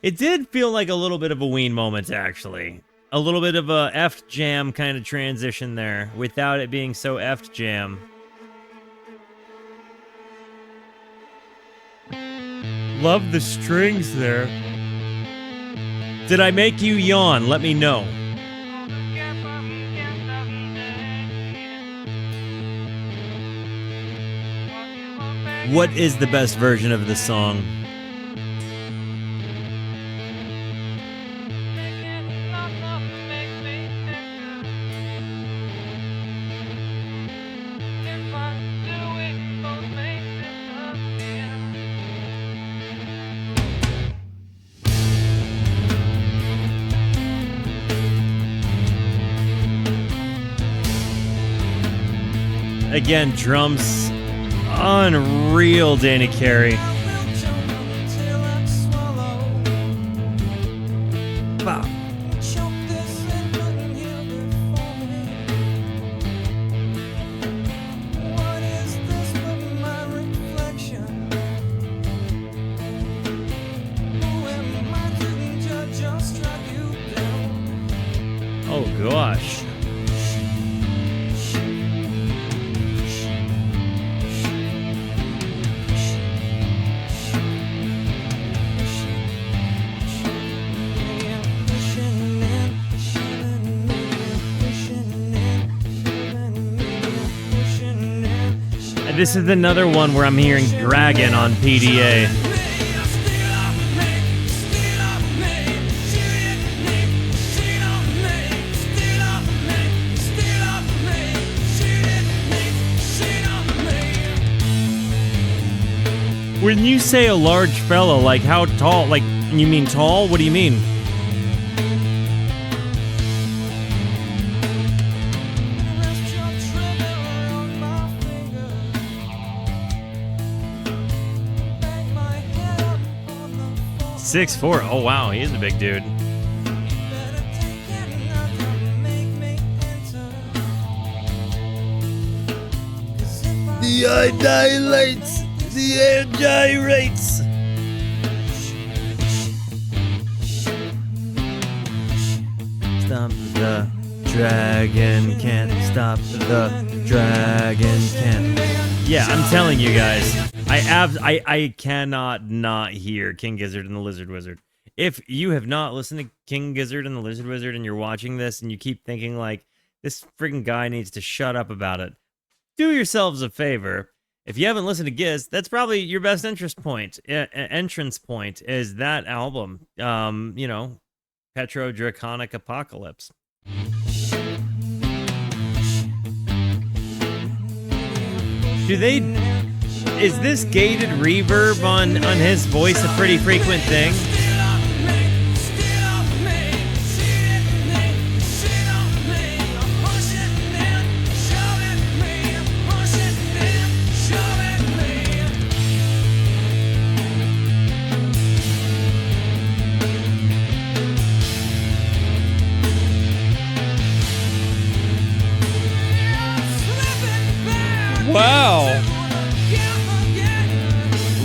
It did feel like a little bit of a Ween moment, actually. A little bit of a F jam kind of transition there, without it being so F jam. Love the strings there. Did I make you yawn? Let me know. What is the best version of the song? Again, drums. Unreal, Danny Carey. Wow. Oh gosh. This is another one where I'm hearing Dragon on PDA. When you say a large fella, like how tall? Like, you mean tall? What do you mean? Six four. Oh wow, he is a big dude. The eye dilates. The air gyrates. Stop the dragon, can't stop the dragon, can't. Yeah, I'm telling you guys, I cannot not hear King Gizzard and the Lizard Wizard. If you have not listened to King Gizzard and the Lizard Wizard and you're watching this and you keep thinking like this freaking guy needs to shut up about it, do yourselves a favor. If you haven't listened to Giz, that's probably your best entrance point is that album. You know, Petro Draconic Apocalypse. Is this gated reverb on his voice a pretty frequent thing? Wow.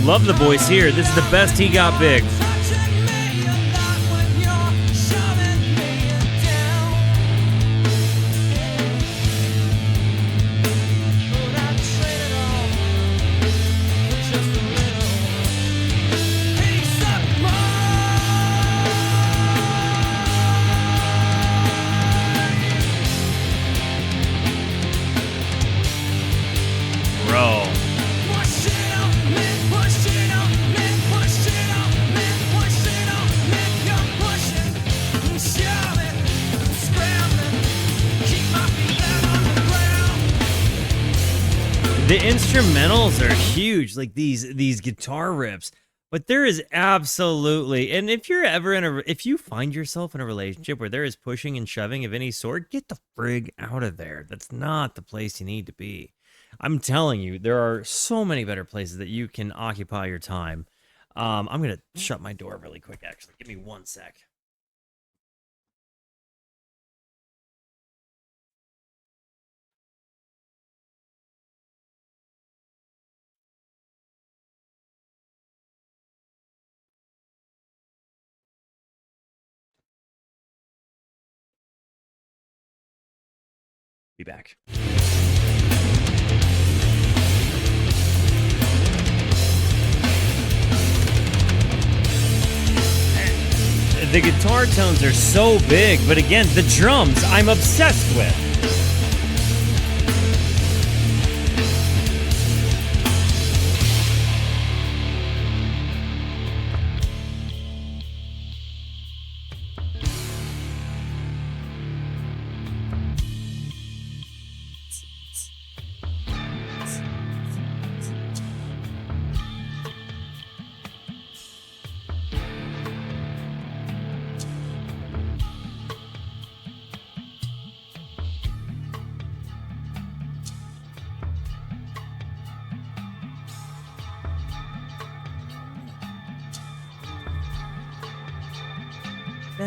Love the voice here. This is the best he got big. The instrumentals are huge, like these guitar riffs. But there is absolutely, and if you find yourself in a relationship where there is pushing and shoving of any sort, get the frig out of there. That's not the place you need to be. I'm telling you, there are so many better places that you can occupy your time. I'm gonna shut my door really quick. Actually, give me 1 sec. Be back. The guitar tones are so big, but again, the drums I'm obsessed with. I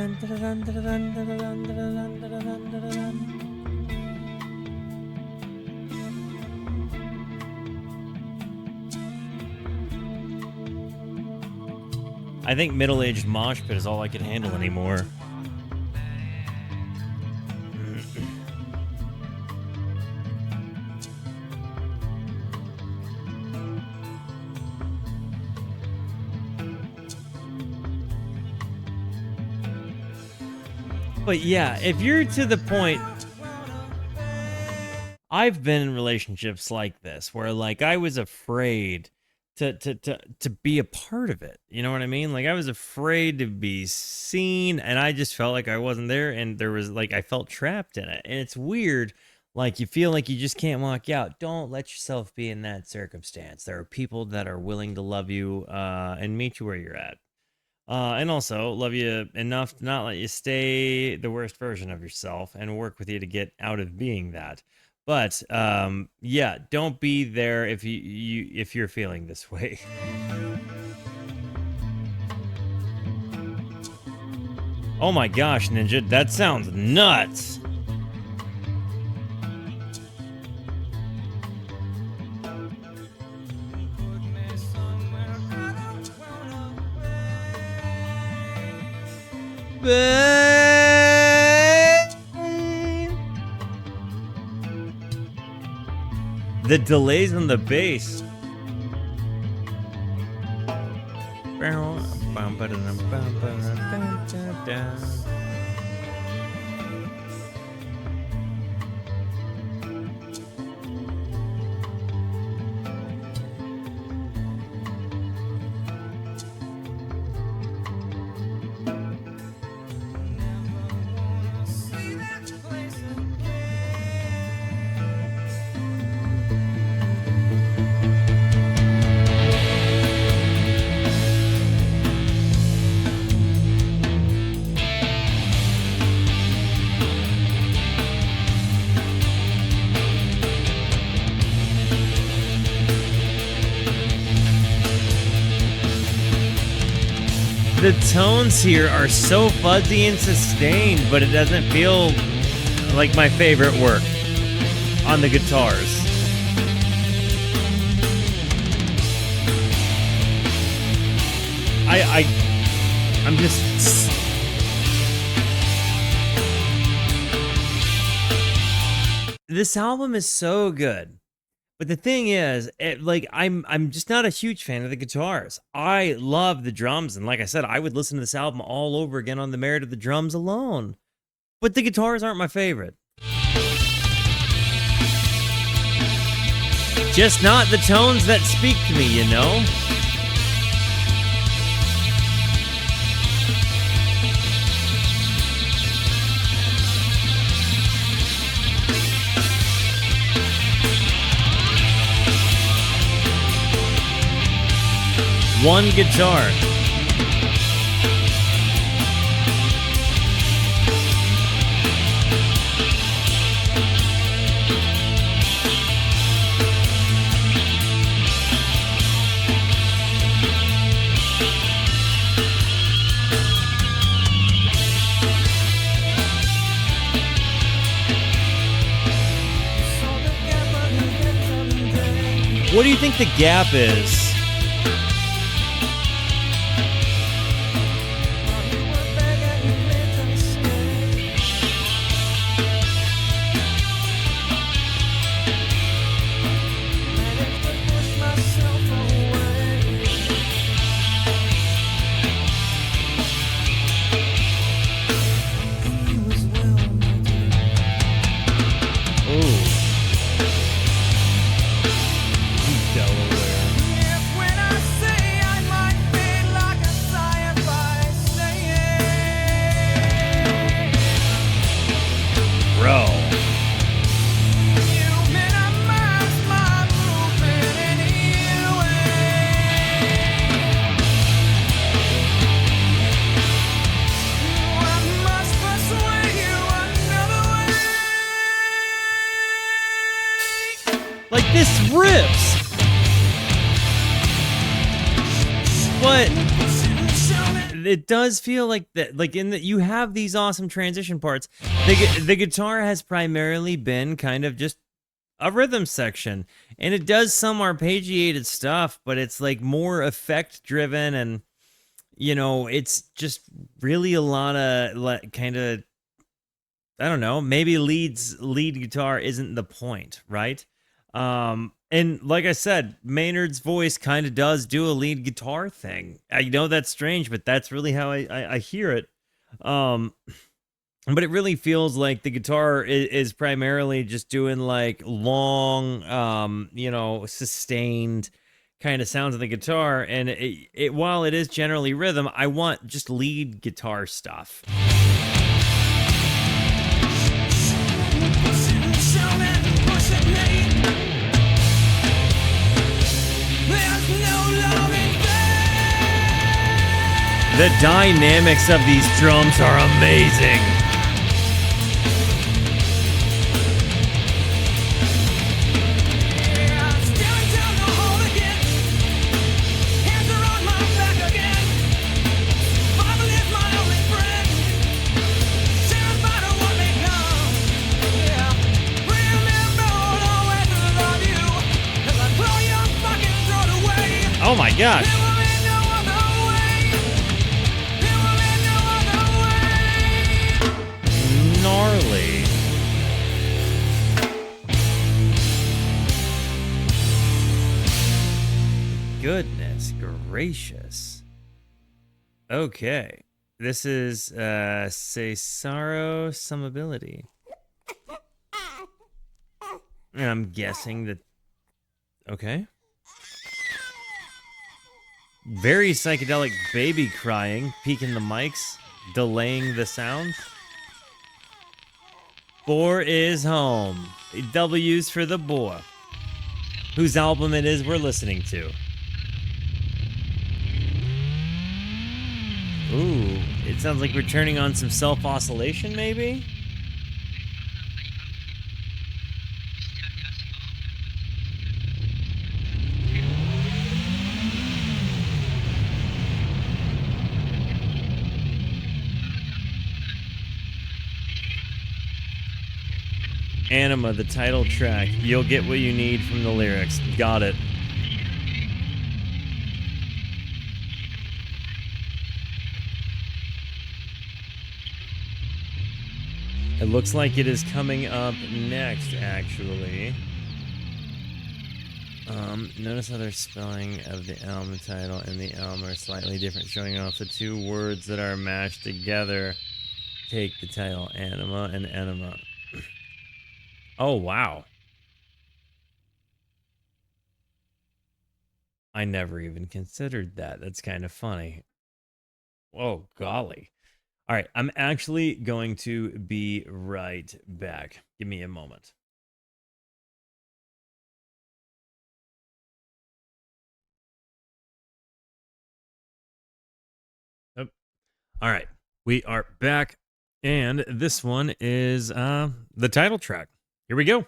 think middle-aged mosh pit is all I can handle anymore. But yeah, if you're to the point, I've been in relationships like this where like I was afraid to be a part of it. You know what I mean? Like I was afraid to be seen, and I just felt like I wasn't there, and there was like I felt trapped in it. And it's weird, like you feel like you just can't walk out. Don't let yourself be in that circumstance. There are people that are willing to love you and meet you where you're at. And also love you enough to not let you stay the worst version of yourself and work with you to get out of being that. But yeah, don't be there if if you're feeling this way. Oh my gosh, Ninja, that sounds nuts. The delays on the bass. The tones here are so fuzzy and sustained, but it doesn't feel like my favorite work on the guitars. I'm just... This album is so good. But the thing is, I'm just not a huge fan of the guitars. I love the drums, and like I said, I would listen to this album all over again on the merit of the drums alone. But the guitars aren't my favorite. Just not the tones that speak to me, you know? One guitar. What do you think the gap is? This rips. But it does feel like that, like in that you have these awesome transition parts. The guitar has primarily been kind of just a rhythm section, and it does some arpeggiated stuff, but it's like more effect driven, and you know, it's just really a lot of kind of, I don't know, maybe lead guitar isn't the point, right? And like I said, Maynard's voice kind of does do a lead guitar thing. I know that's strange, but that's really how I hear it. But it really feels like the guitar is primarily just doing like long, you know, sustained kind of sounds of the guitar. And it while it is generally rhythm, I want just lead guitar stuff. The dynamics of these drums are amazing. Oh my gosh. Gnarly. Goodness gracious. Okay. This is Cesaro Summability. And I'm guessing that... Okay. Very psychedelic baby crying, peeking the mics, delaying the sound. 4 is home. W's for the boy. Whose album it is we're listening to. Ooh, it sounds like we're turning on some self-oscillation, maybe? Aenema, the title track. You'll get what you need from the lyrics. Got it. It looks like it is coming up next, actually. Notice how their spelling of the album title and the album are slightly different, showing off the two words that are mashed together. Take the title, Aenema and Aenema. Oh, wow. I never even considered that. That's kind of funny. Oh, golly. All right, I'm actually going to be right back. Give me a moment. Oh. All right, we are back, and this one is the title track. Here we go.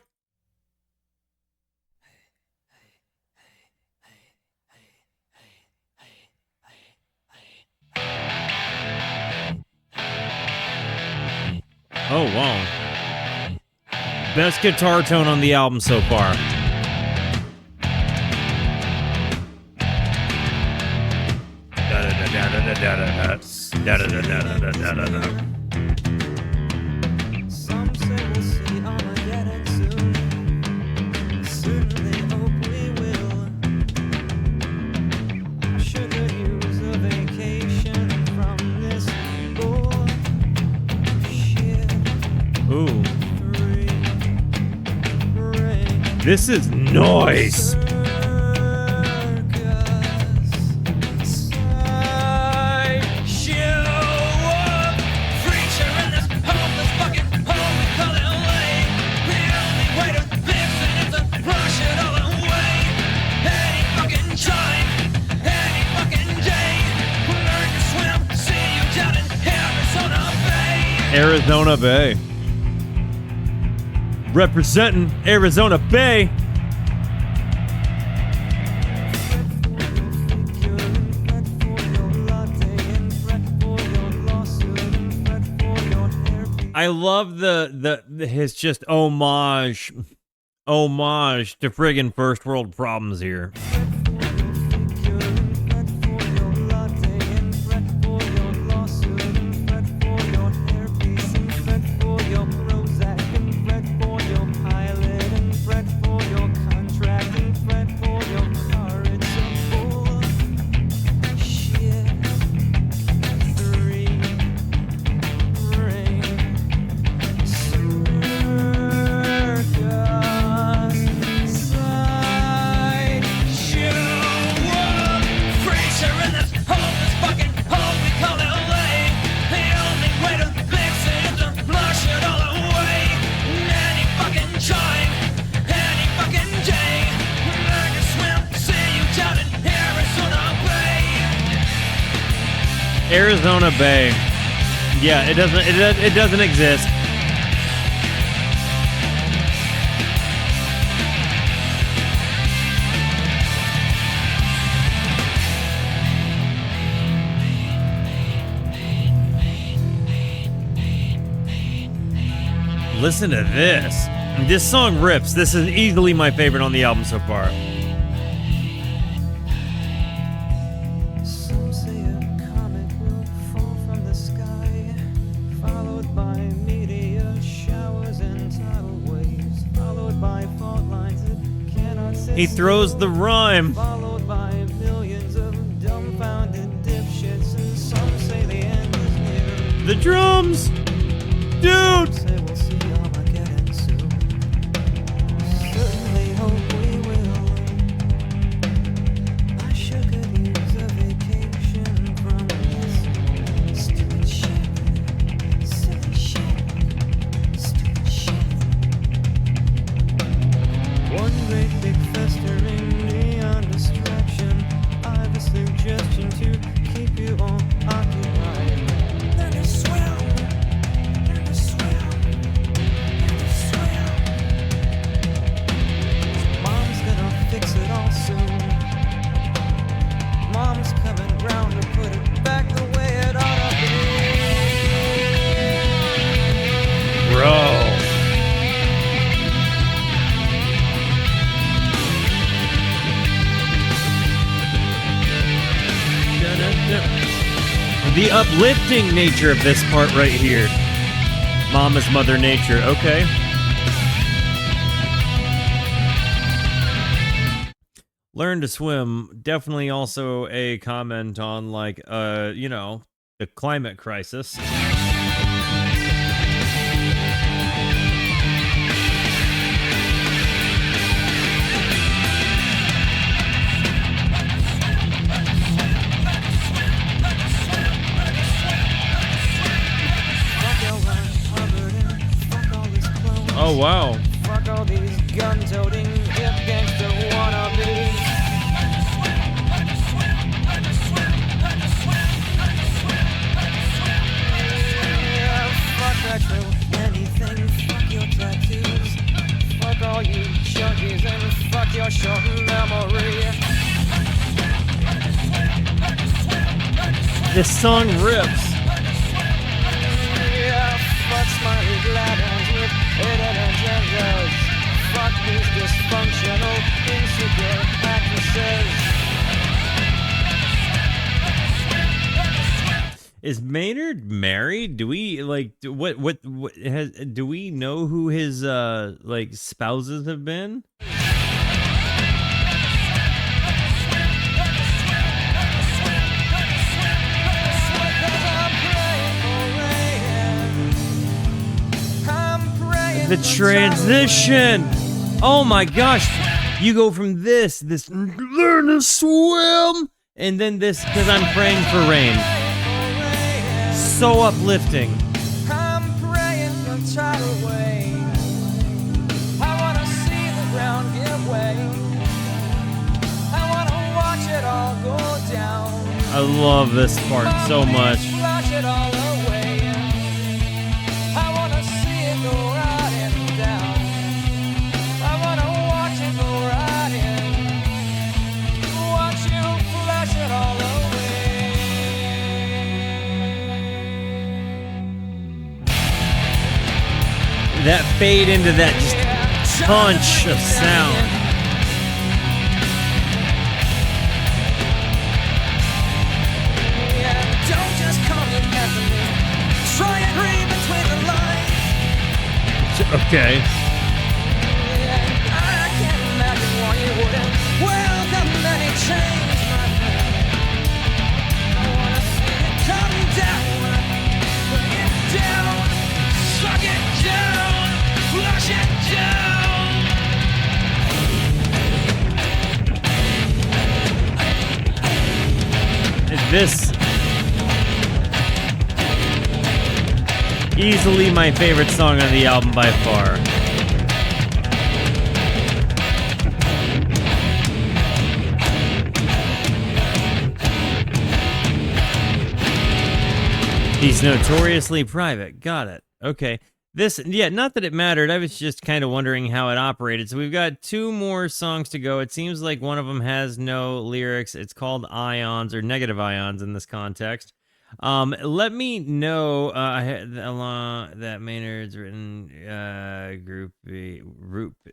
Oh, wow. Best guitar tone on the album so far. Some say we'll see Armageddon soon. Certainly hope we will. I should use a vacation from this bullshit. Ooh. This is noise. Arizona Bay. Representing Arizona Bay. I love his just homage to friggin' first world problems here. Arizona Bay. Yeah, it doesn't exist. Listen to this. This song rips. This is easily my favorite on the album so far. He throws the rhyme. Followed by millions of dumbfounded dipshits, and some say the end is near. The drums! Dude! Say we'll see Armageddon soon. Certainly hope we will. I sure could use a vacation from this stupid shit. Silly shit. Stupid shit. One great big festering neon distraction. I've a suggestion to keep you all occupied. Learn to swim. Learn to swim. Learn to swim. Mom's gonna fix it all soon. Mom's coming round to put it back the way it ought to be. Bro. The uplifting nature of this part right here. Mama's Mother Nature, okay. Learn to swim, definitely also a comment on, like, the climate crisis. Oh, wow. Fuck all these gun-toting hip gangster wannabes. Yeah, fuck retro anything. Fuck your tattoos. Fuck all you junkies and fuck your short memory. This song rips. Yeah, fuck smiley glad-hands with hidden agendas. Fuck these dysfunctional, insecure actresses. Is Maynard married? Do we do we know who his spouses have been? The transition. Oh my gosh. You go from this learn to swim, and then this, because I'm praying for rain. So uplifting. I'm praying for tidal wave. I wanna see the ground give way. I wanna watch it all go down. I love this part so much. Flash it all away. I wanna see it go right and down. I wanna watch it go right in. Watch you flash it all away. fade into that just punch of sound. Don't just call me pessimist. Try and read between the lines. Okay. I can't imagine why you wouldn't welcome any change, my man. I wanna see it come down, bring it down, suck it down, flush it down. This easily my favorite song on the album by far. He's notoriously private. Got it. Okay. This, yeah, not that it mattered. I was just kind of wondering how it operated. So we've got 2 more songs to go. It seems like one of them has no lyrics. It's called Ions or Negative Ions in this context. Let me know that Maynard's written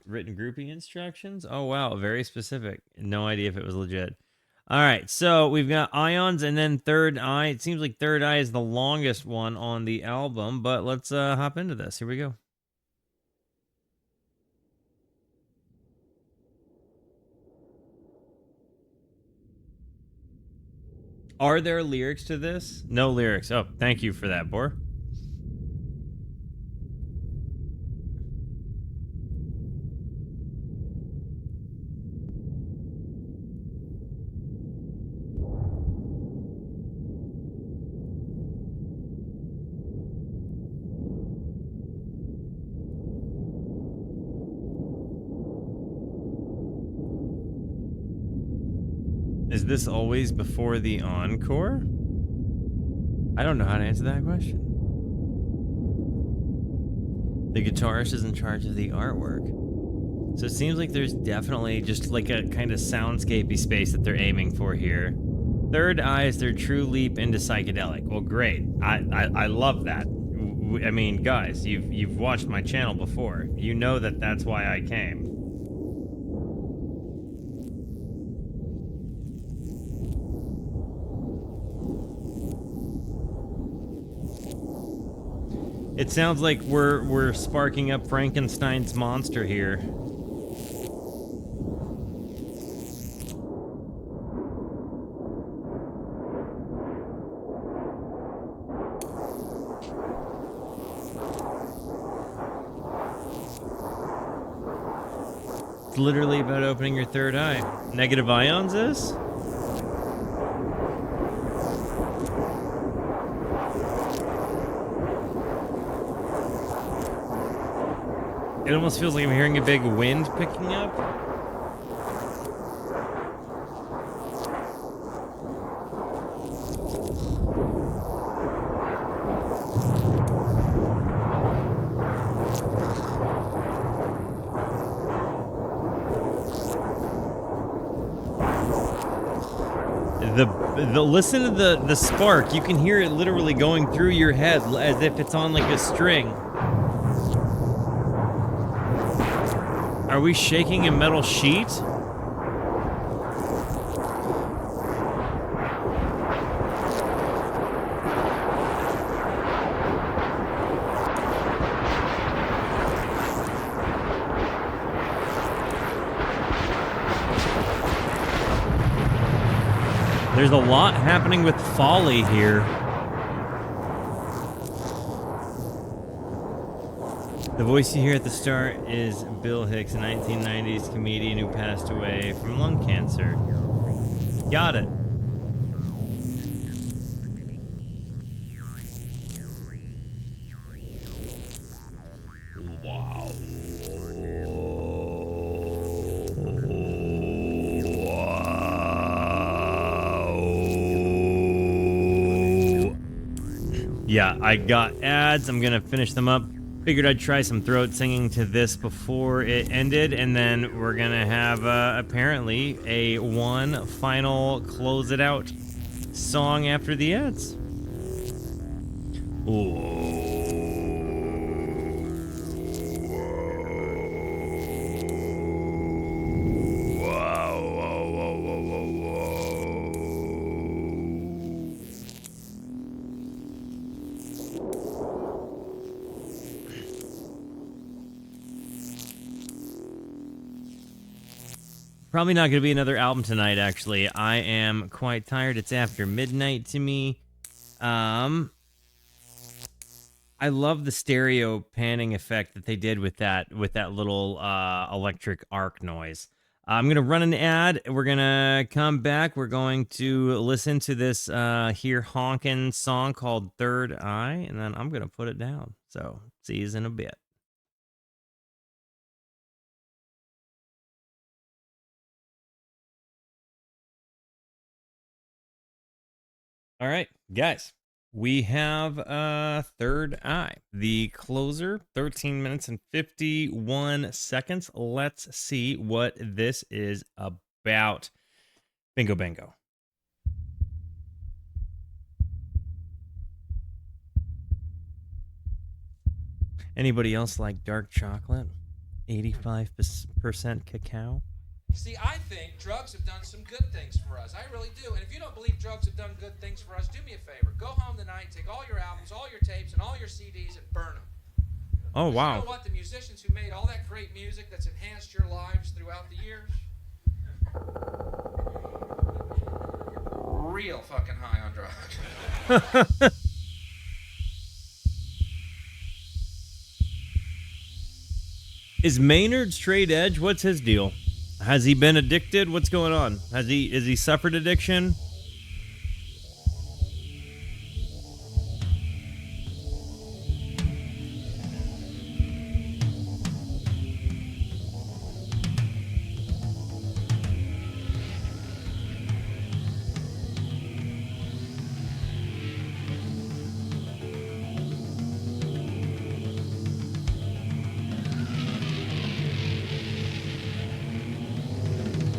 groupie instructions. Oh wow, very specific. No idea if it was legit. All right, so we've got Ions and then Third Eye. It seems like Third Eye is the longest one on the album, but let's hop into this. Here we go. Are there lyrics to this? No lyrics. Oh, thank you for that, Bor. Is this always before the encore? I don't know how to answer that question. The guitarist is in charge of the artwork. So it seems like there's definitely just like a kind of soundscapey space that they're aiming for here. Third Eye is their true leap into psychedelic. Well, great. I love that. I mean, guys, you've watched my channel before. You know that that's why I came. It sounds like we're sparking up Frankenstein's monster here. It's literally about opening your third eye. Negative Ions is? It almost feels like I'm hearing a big wind picking up. The listen to the spark. You can hear it literally going through your head as if it's on like a string. Are we shaking a metal sheet? There's a lot happening with Folly here. The voice you hear at the start is Bill Hicks, a 1990s comedian who passed away from lung cancer. Got it. Wow. Yeah, I got ads. I'm gonna finish them up. Figured I'd try some throat singing to this before it ended, and then we're gonna have apparently a one final close it out song after the ads. Ooh. Probably not going to be another album tonight, actually. I am quite tired. It's after midnight to me. I love the stereo panning effect that they did with that little electric arc noise. I'm going to run an ad. We're going to come back. We're going to listen to this here honkin' song called Third Eye, and then I'm going to put it down. So, see you in a bit. All right, guys, we have Third Eye, the closer, 13 minutes and 51 seconds. Let's see what this is about. Bingo, bango. Anybody else like dark chocolate? 85% cacao? See, I think drugs have done some good things for us. I really do. And if you don't believe drugs have done good things for us, do me a favor. Go home tonight, take all your albums, all your tapes, and all your CDs and burn them. Oh, wow. You know what? The musicians who made all that great music that's enhanced your lives throughout the years, real fucking high on drugs. Is Maynard straight edge? What's his deal? Has he been addicted? What's going on? Has he suffered addiction?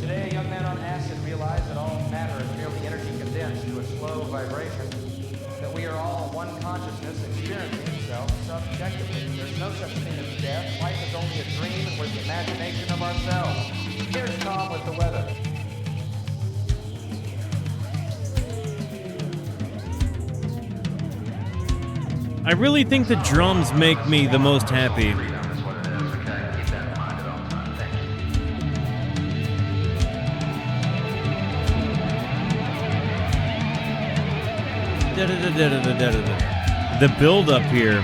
Today, a young man on acid realized that all matter is merely energy condensed to a slow vibration, that we are all one consciousness experiencing itself subjectively. There's no such thing as death. Life is only a dream, and we're the imagination of ourselves. Here's Tom with the weather. I really think the drums make me the most happy. The build up here.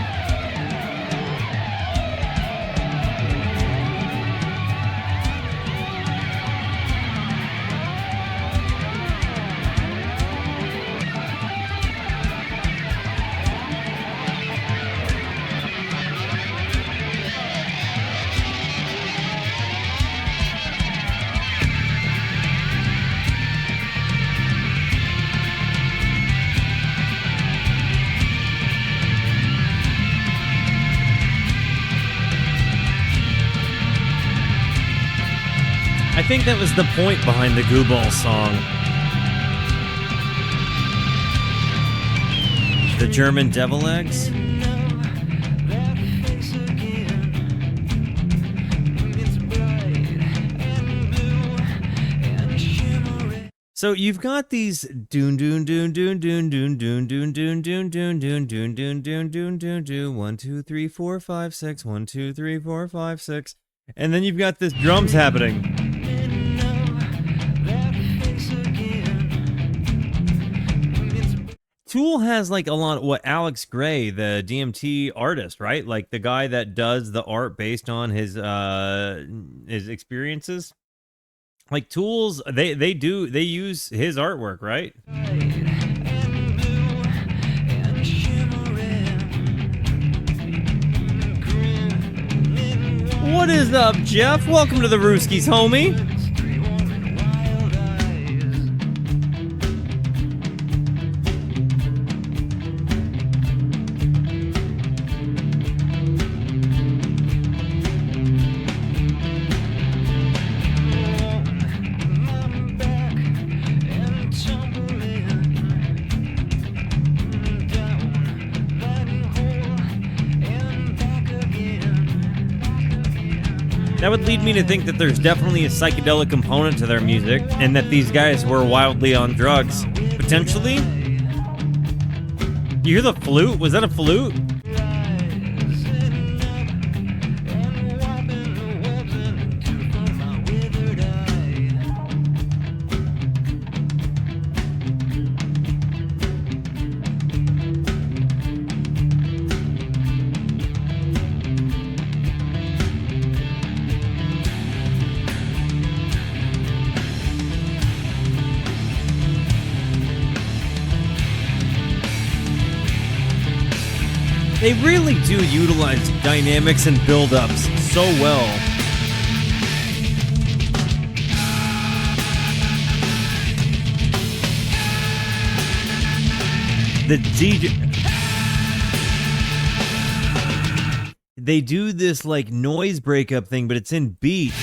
I think that was the point behind the Goo Ball song. The German devil eggs. So you've got these doon doon doon doon doon doon doon doon doon doon doon doon doon doon doon doon doon doon 1 2 3 4 5 6 1 2 3 4 5 6, and then you've got this drums happening. Tool has like a lot. What Alex Gray, the DMT artist, right? Like the guy that does the art based on his experiences. Like Tools, they use his artwork, right? What is up, Jeff? Welcome to the Rooskies, homie. That would lead me to think that there's definitely a psychedelic component to their music, and that these guys were wildly on drugs. Potentially? You hear the flute? Was that a flute? They really do utilize dynamics and build-ups so well. The DJ... They do this, like, noise breakup thing, but it's in beat.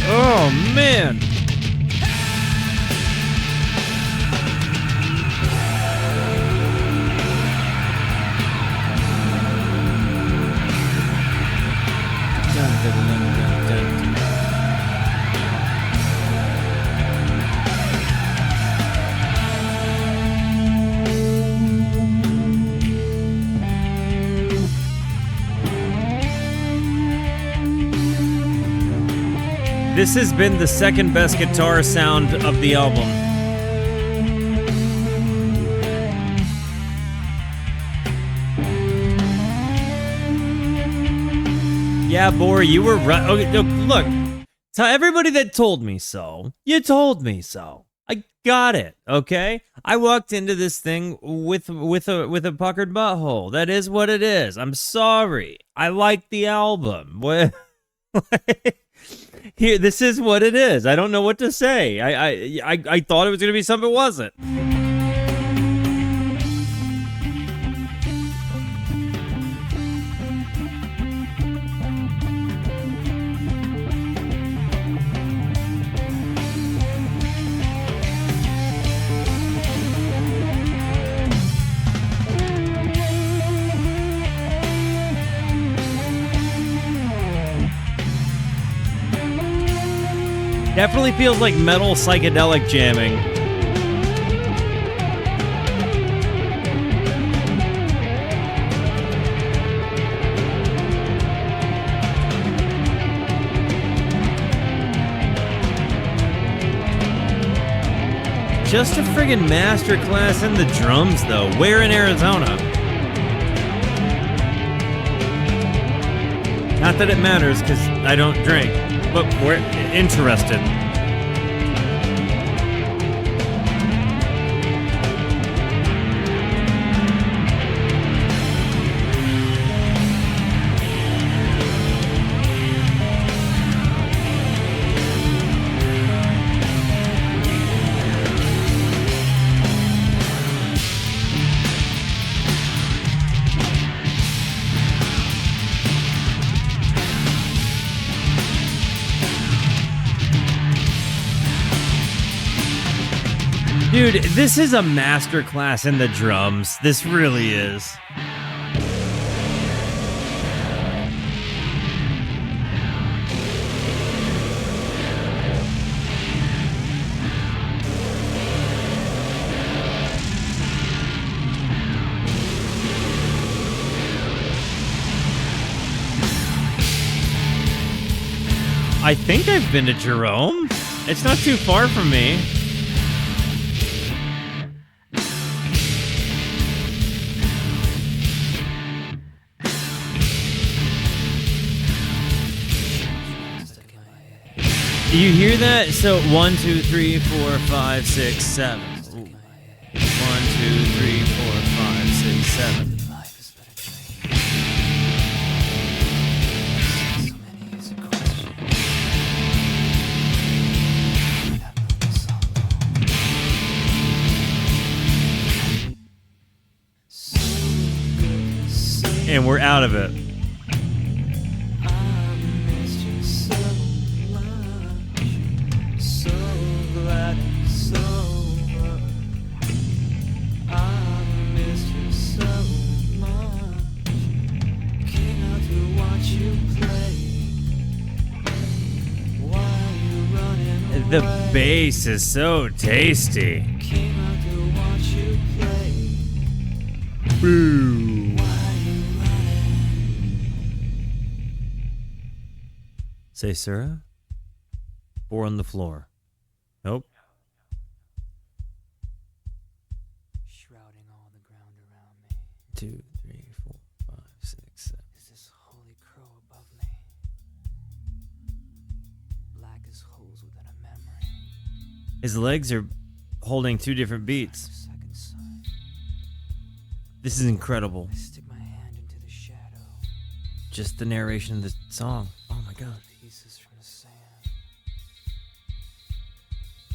Oh, man! This has been the second best guitar sound of the album. Yeah, Bor, you were right. Okay, look, to everybody that told me so, you told me so. I got it, okay? I walked into this thing with a puckered butthole. That is what it is. I'm sorry. I like the album. What? Here, this is what it is. I don't know what to say. I thought it was gonna be something it wasn't. Definitely feels like metal psychedelic jamming. Just a friggin' masterclass in the drums, though. Where in Arizona? Not that it matters, because I don't drink. But we're interested. Dude, this is a masterclass in the drums. This really is. I think I've been to Jerome. It's not too far from me. You hear that? So 1, 2, 3, 4, 5, 6, 7. Ooh. 1, 2, 3, 4, 5, 6, 7. And we're out of it. The bass is so tasty. Boo. Say, Sarah? 4 on the floor. Nope. Shrouding all the ground around me. 2, 3, 4, 5, 6, 7. Is this holy crow above me? Black as holes within a memory. His legs are holding two different beats. Second sign. This is incredible. I stick my hand into the shadow. Just the narration of the song. Oh my god. Pieces from the sand.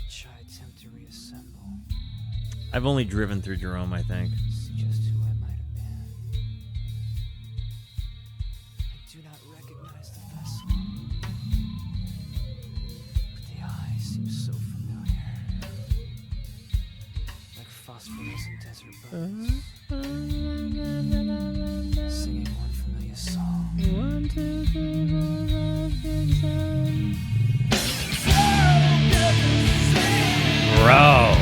Which I attempt to reassemble. I've only driven through Jerome, I think. Suggest who I might have been. I do not recognize the vessel. But the eyes seem so familiar. Like phosphorescent desert bugs. Singing one familiar song. 1, 2, 3, 4, 5, 6, 7. Bro.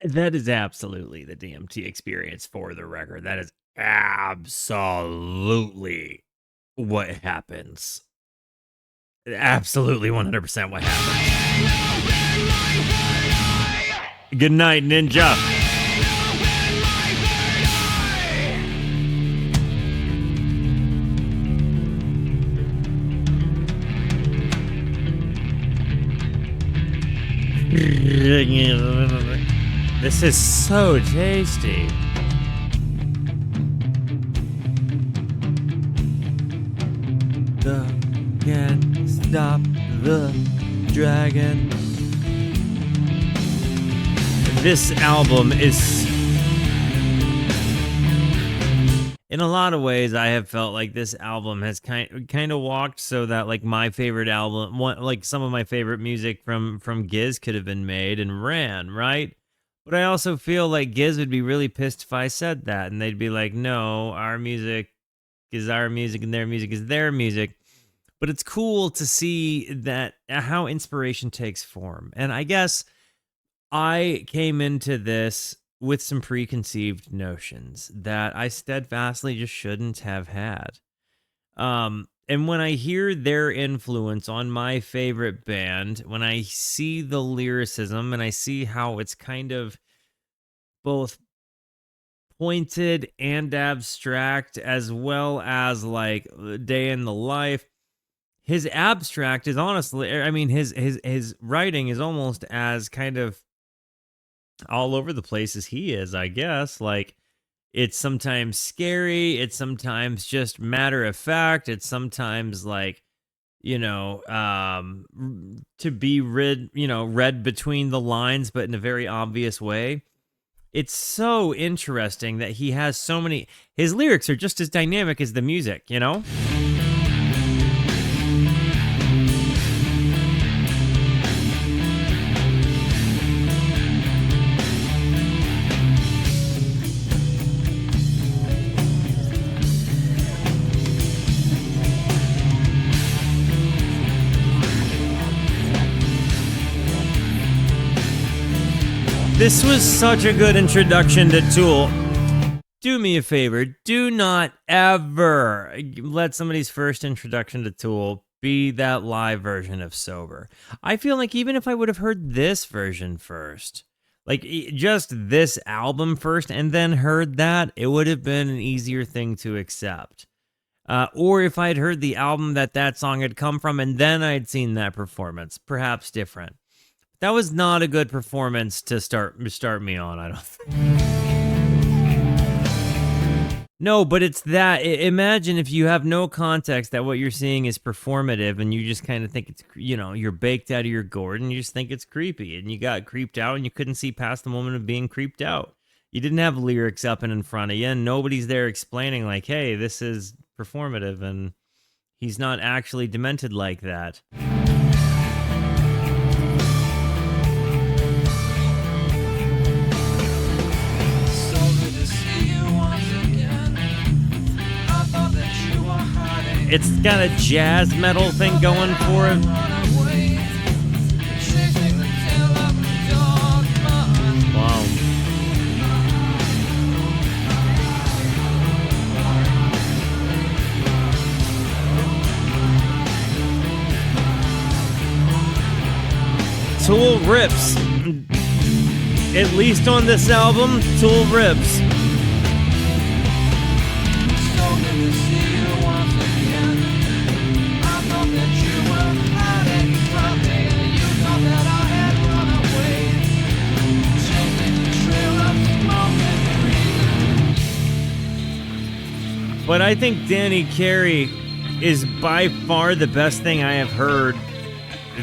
That is absolutely the DMT experience for the record. That is absolutely what happens. Absolutely 100% what happens. Good night, Ninja. This is so tasty. The can't stop the dragon. This album is, in a lot of ways, I have felt like this album has kind of walked so that like my favorite album, like some of my favorite music from Giz could have been made and ran, right? But I also feel like Giz would be really pissed if I said that, and they'd be like, no, our music is our music and their music is their music. But it's cool to see that how inspiration takes form. And I guess I came into this with some preconceived notions that I steadfastly just shouldn't have had. And when I hear their influence on my favorite band, when I see the lyricism and I see how it's kind of both pointed and abstract, as well as like day in the life, his abstract is honestly, I mean, his writing is almost as kind of all over the place as he is, I guess. Like, it's sometimes scary, it's sometimes just matter of fact, it's sometimes like, you know, to be read between the lines, but in a very obvious way. It's so interesting that he has so many, his lyrics are just as dynamic as the music, you know? This was such a good introduction to Tool. Do me a favor, do not ever let somebody's first introduction to Tool be that live version of Sober. I feel like even if I would have heard this version first, like just this album first, and then heard that, it would have been an easier thing to accept. Or if I'd heard the album that song had come from, and then I'd seen that performance, perhaps different. That was not a good performance to start me on, I don't think. No, but it's that. Imagine if you have no context that what you're seeing is performative and you just kind of think it's, you know, you're baked out of your gourd and you just think it's creepy and you got creeped out and you couldn't see past the moment of being creeped out. You didn't have lyrics up and in front of you and nobody's there explaining like, hey, this is performative and He's not actually demented like that. So good to see you once again. I thought that you were hiding. It's got a jazz metal thing going for it. Run away, chasing the tail of a dog. Wow. Tool rips. At least on this album, Tool rips. So good to see you once again. I thought that you were hiding from me. You thought that I had run away, chasing the trail of smoke and grease. But I think Danny Carey is by far the best thing I have heard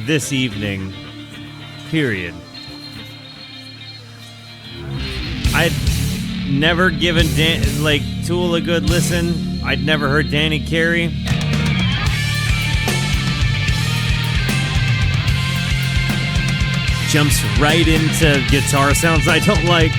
this evening. Period. I'd never given Tool a good listen. I'd never heard Danny Carey. Jumps right into guitar sounds I don't like.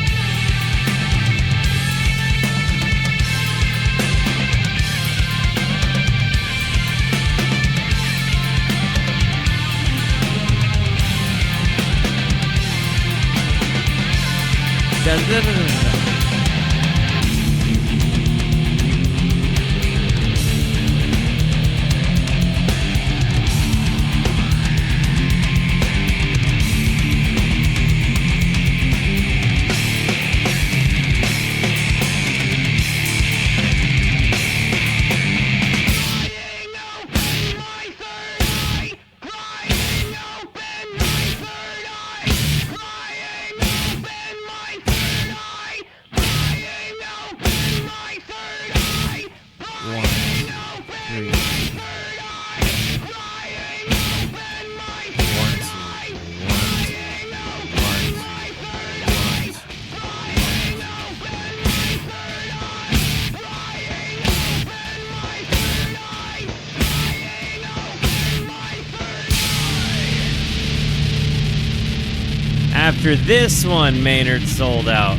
After this one, Maynard sold out.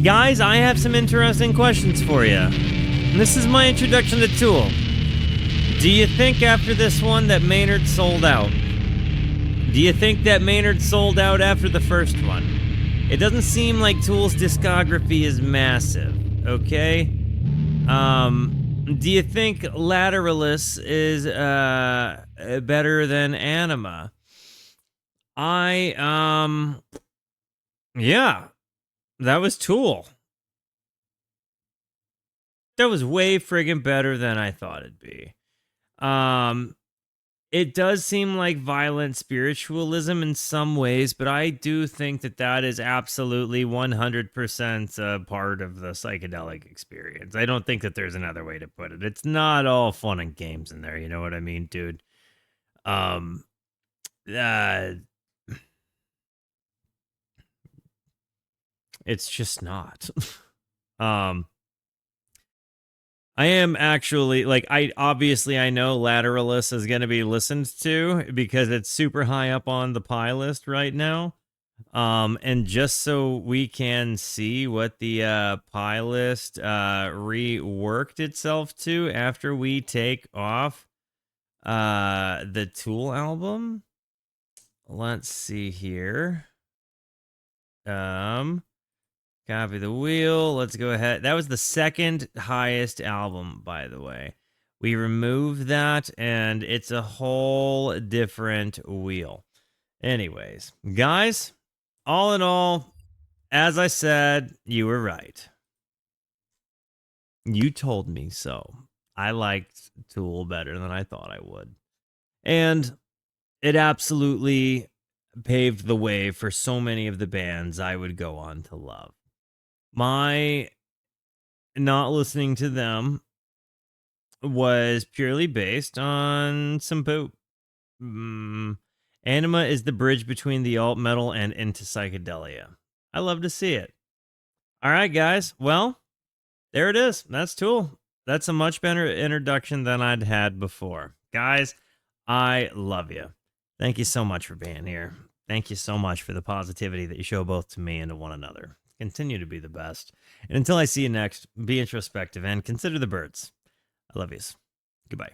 Guys, I have some interesting questions for you. This is my introduction to Tool. Do you think after this one that Maynard sold out? Do you think that Maynard sold out after the first one? It doesn't seem like Tool's discography is massive, okay? Do you think Lateralis is better than Aenema? Yeah, that was Tool. That was way friggin' better than I thought it'd be. It does seem like violent spiritualism in some ways, but I do think that that is absolutely 100% a part of the psychedelic experience. I don't think that there's another way to put it. It's not all fun and games in there, you know what I mean, dude? It's just not. I am actually, like, I know Lateralis is going to be listened to because it's super high up on the pie list right now. And just so we can see what the pie list reworked itself to after we take off the Tool album. Let's see here. Copy the wheel. Let's go ahead. That was the second highest album, by the way. We removed that, and it's a whole different wheel. Anyways, guys, all in all, as I said, you were right. You told me so. I liked Tool better than I thought I would. And it absolutely paved the way for so many of the bands I would go on to love. My not listening to them was purely based on some poop. Aenema is the bridge between the alt metal and into psychedelia. I love to see it. All right, guys. Well, there it is. That's Tool. That's a much better introduction than I'd had before. Guys, I love you. Thank you so much for being here. Thank you so much for the positivity that you show both to me and to one another. Continue to be the best. And until I see you next, be introspective and consider the birds. I love yous. Goodbye.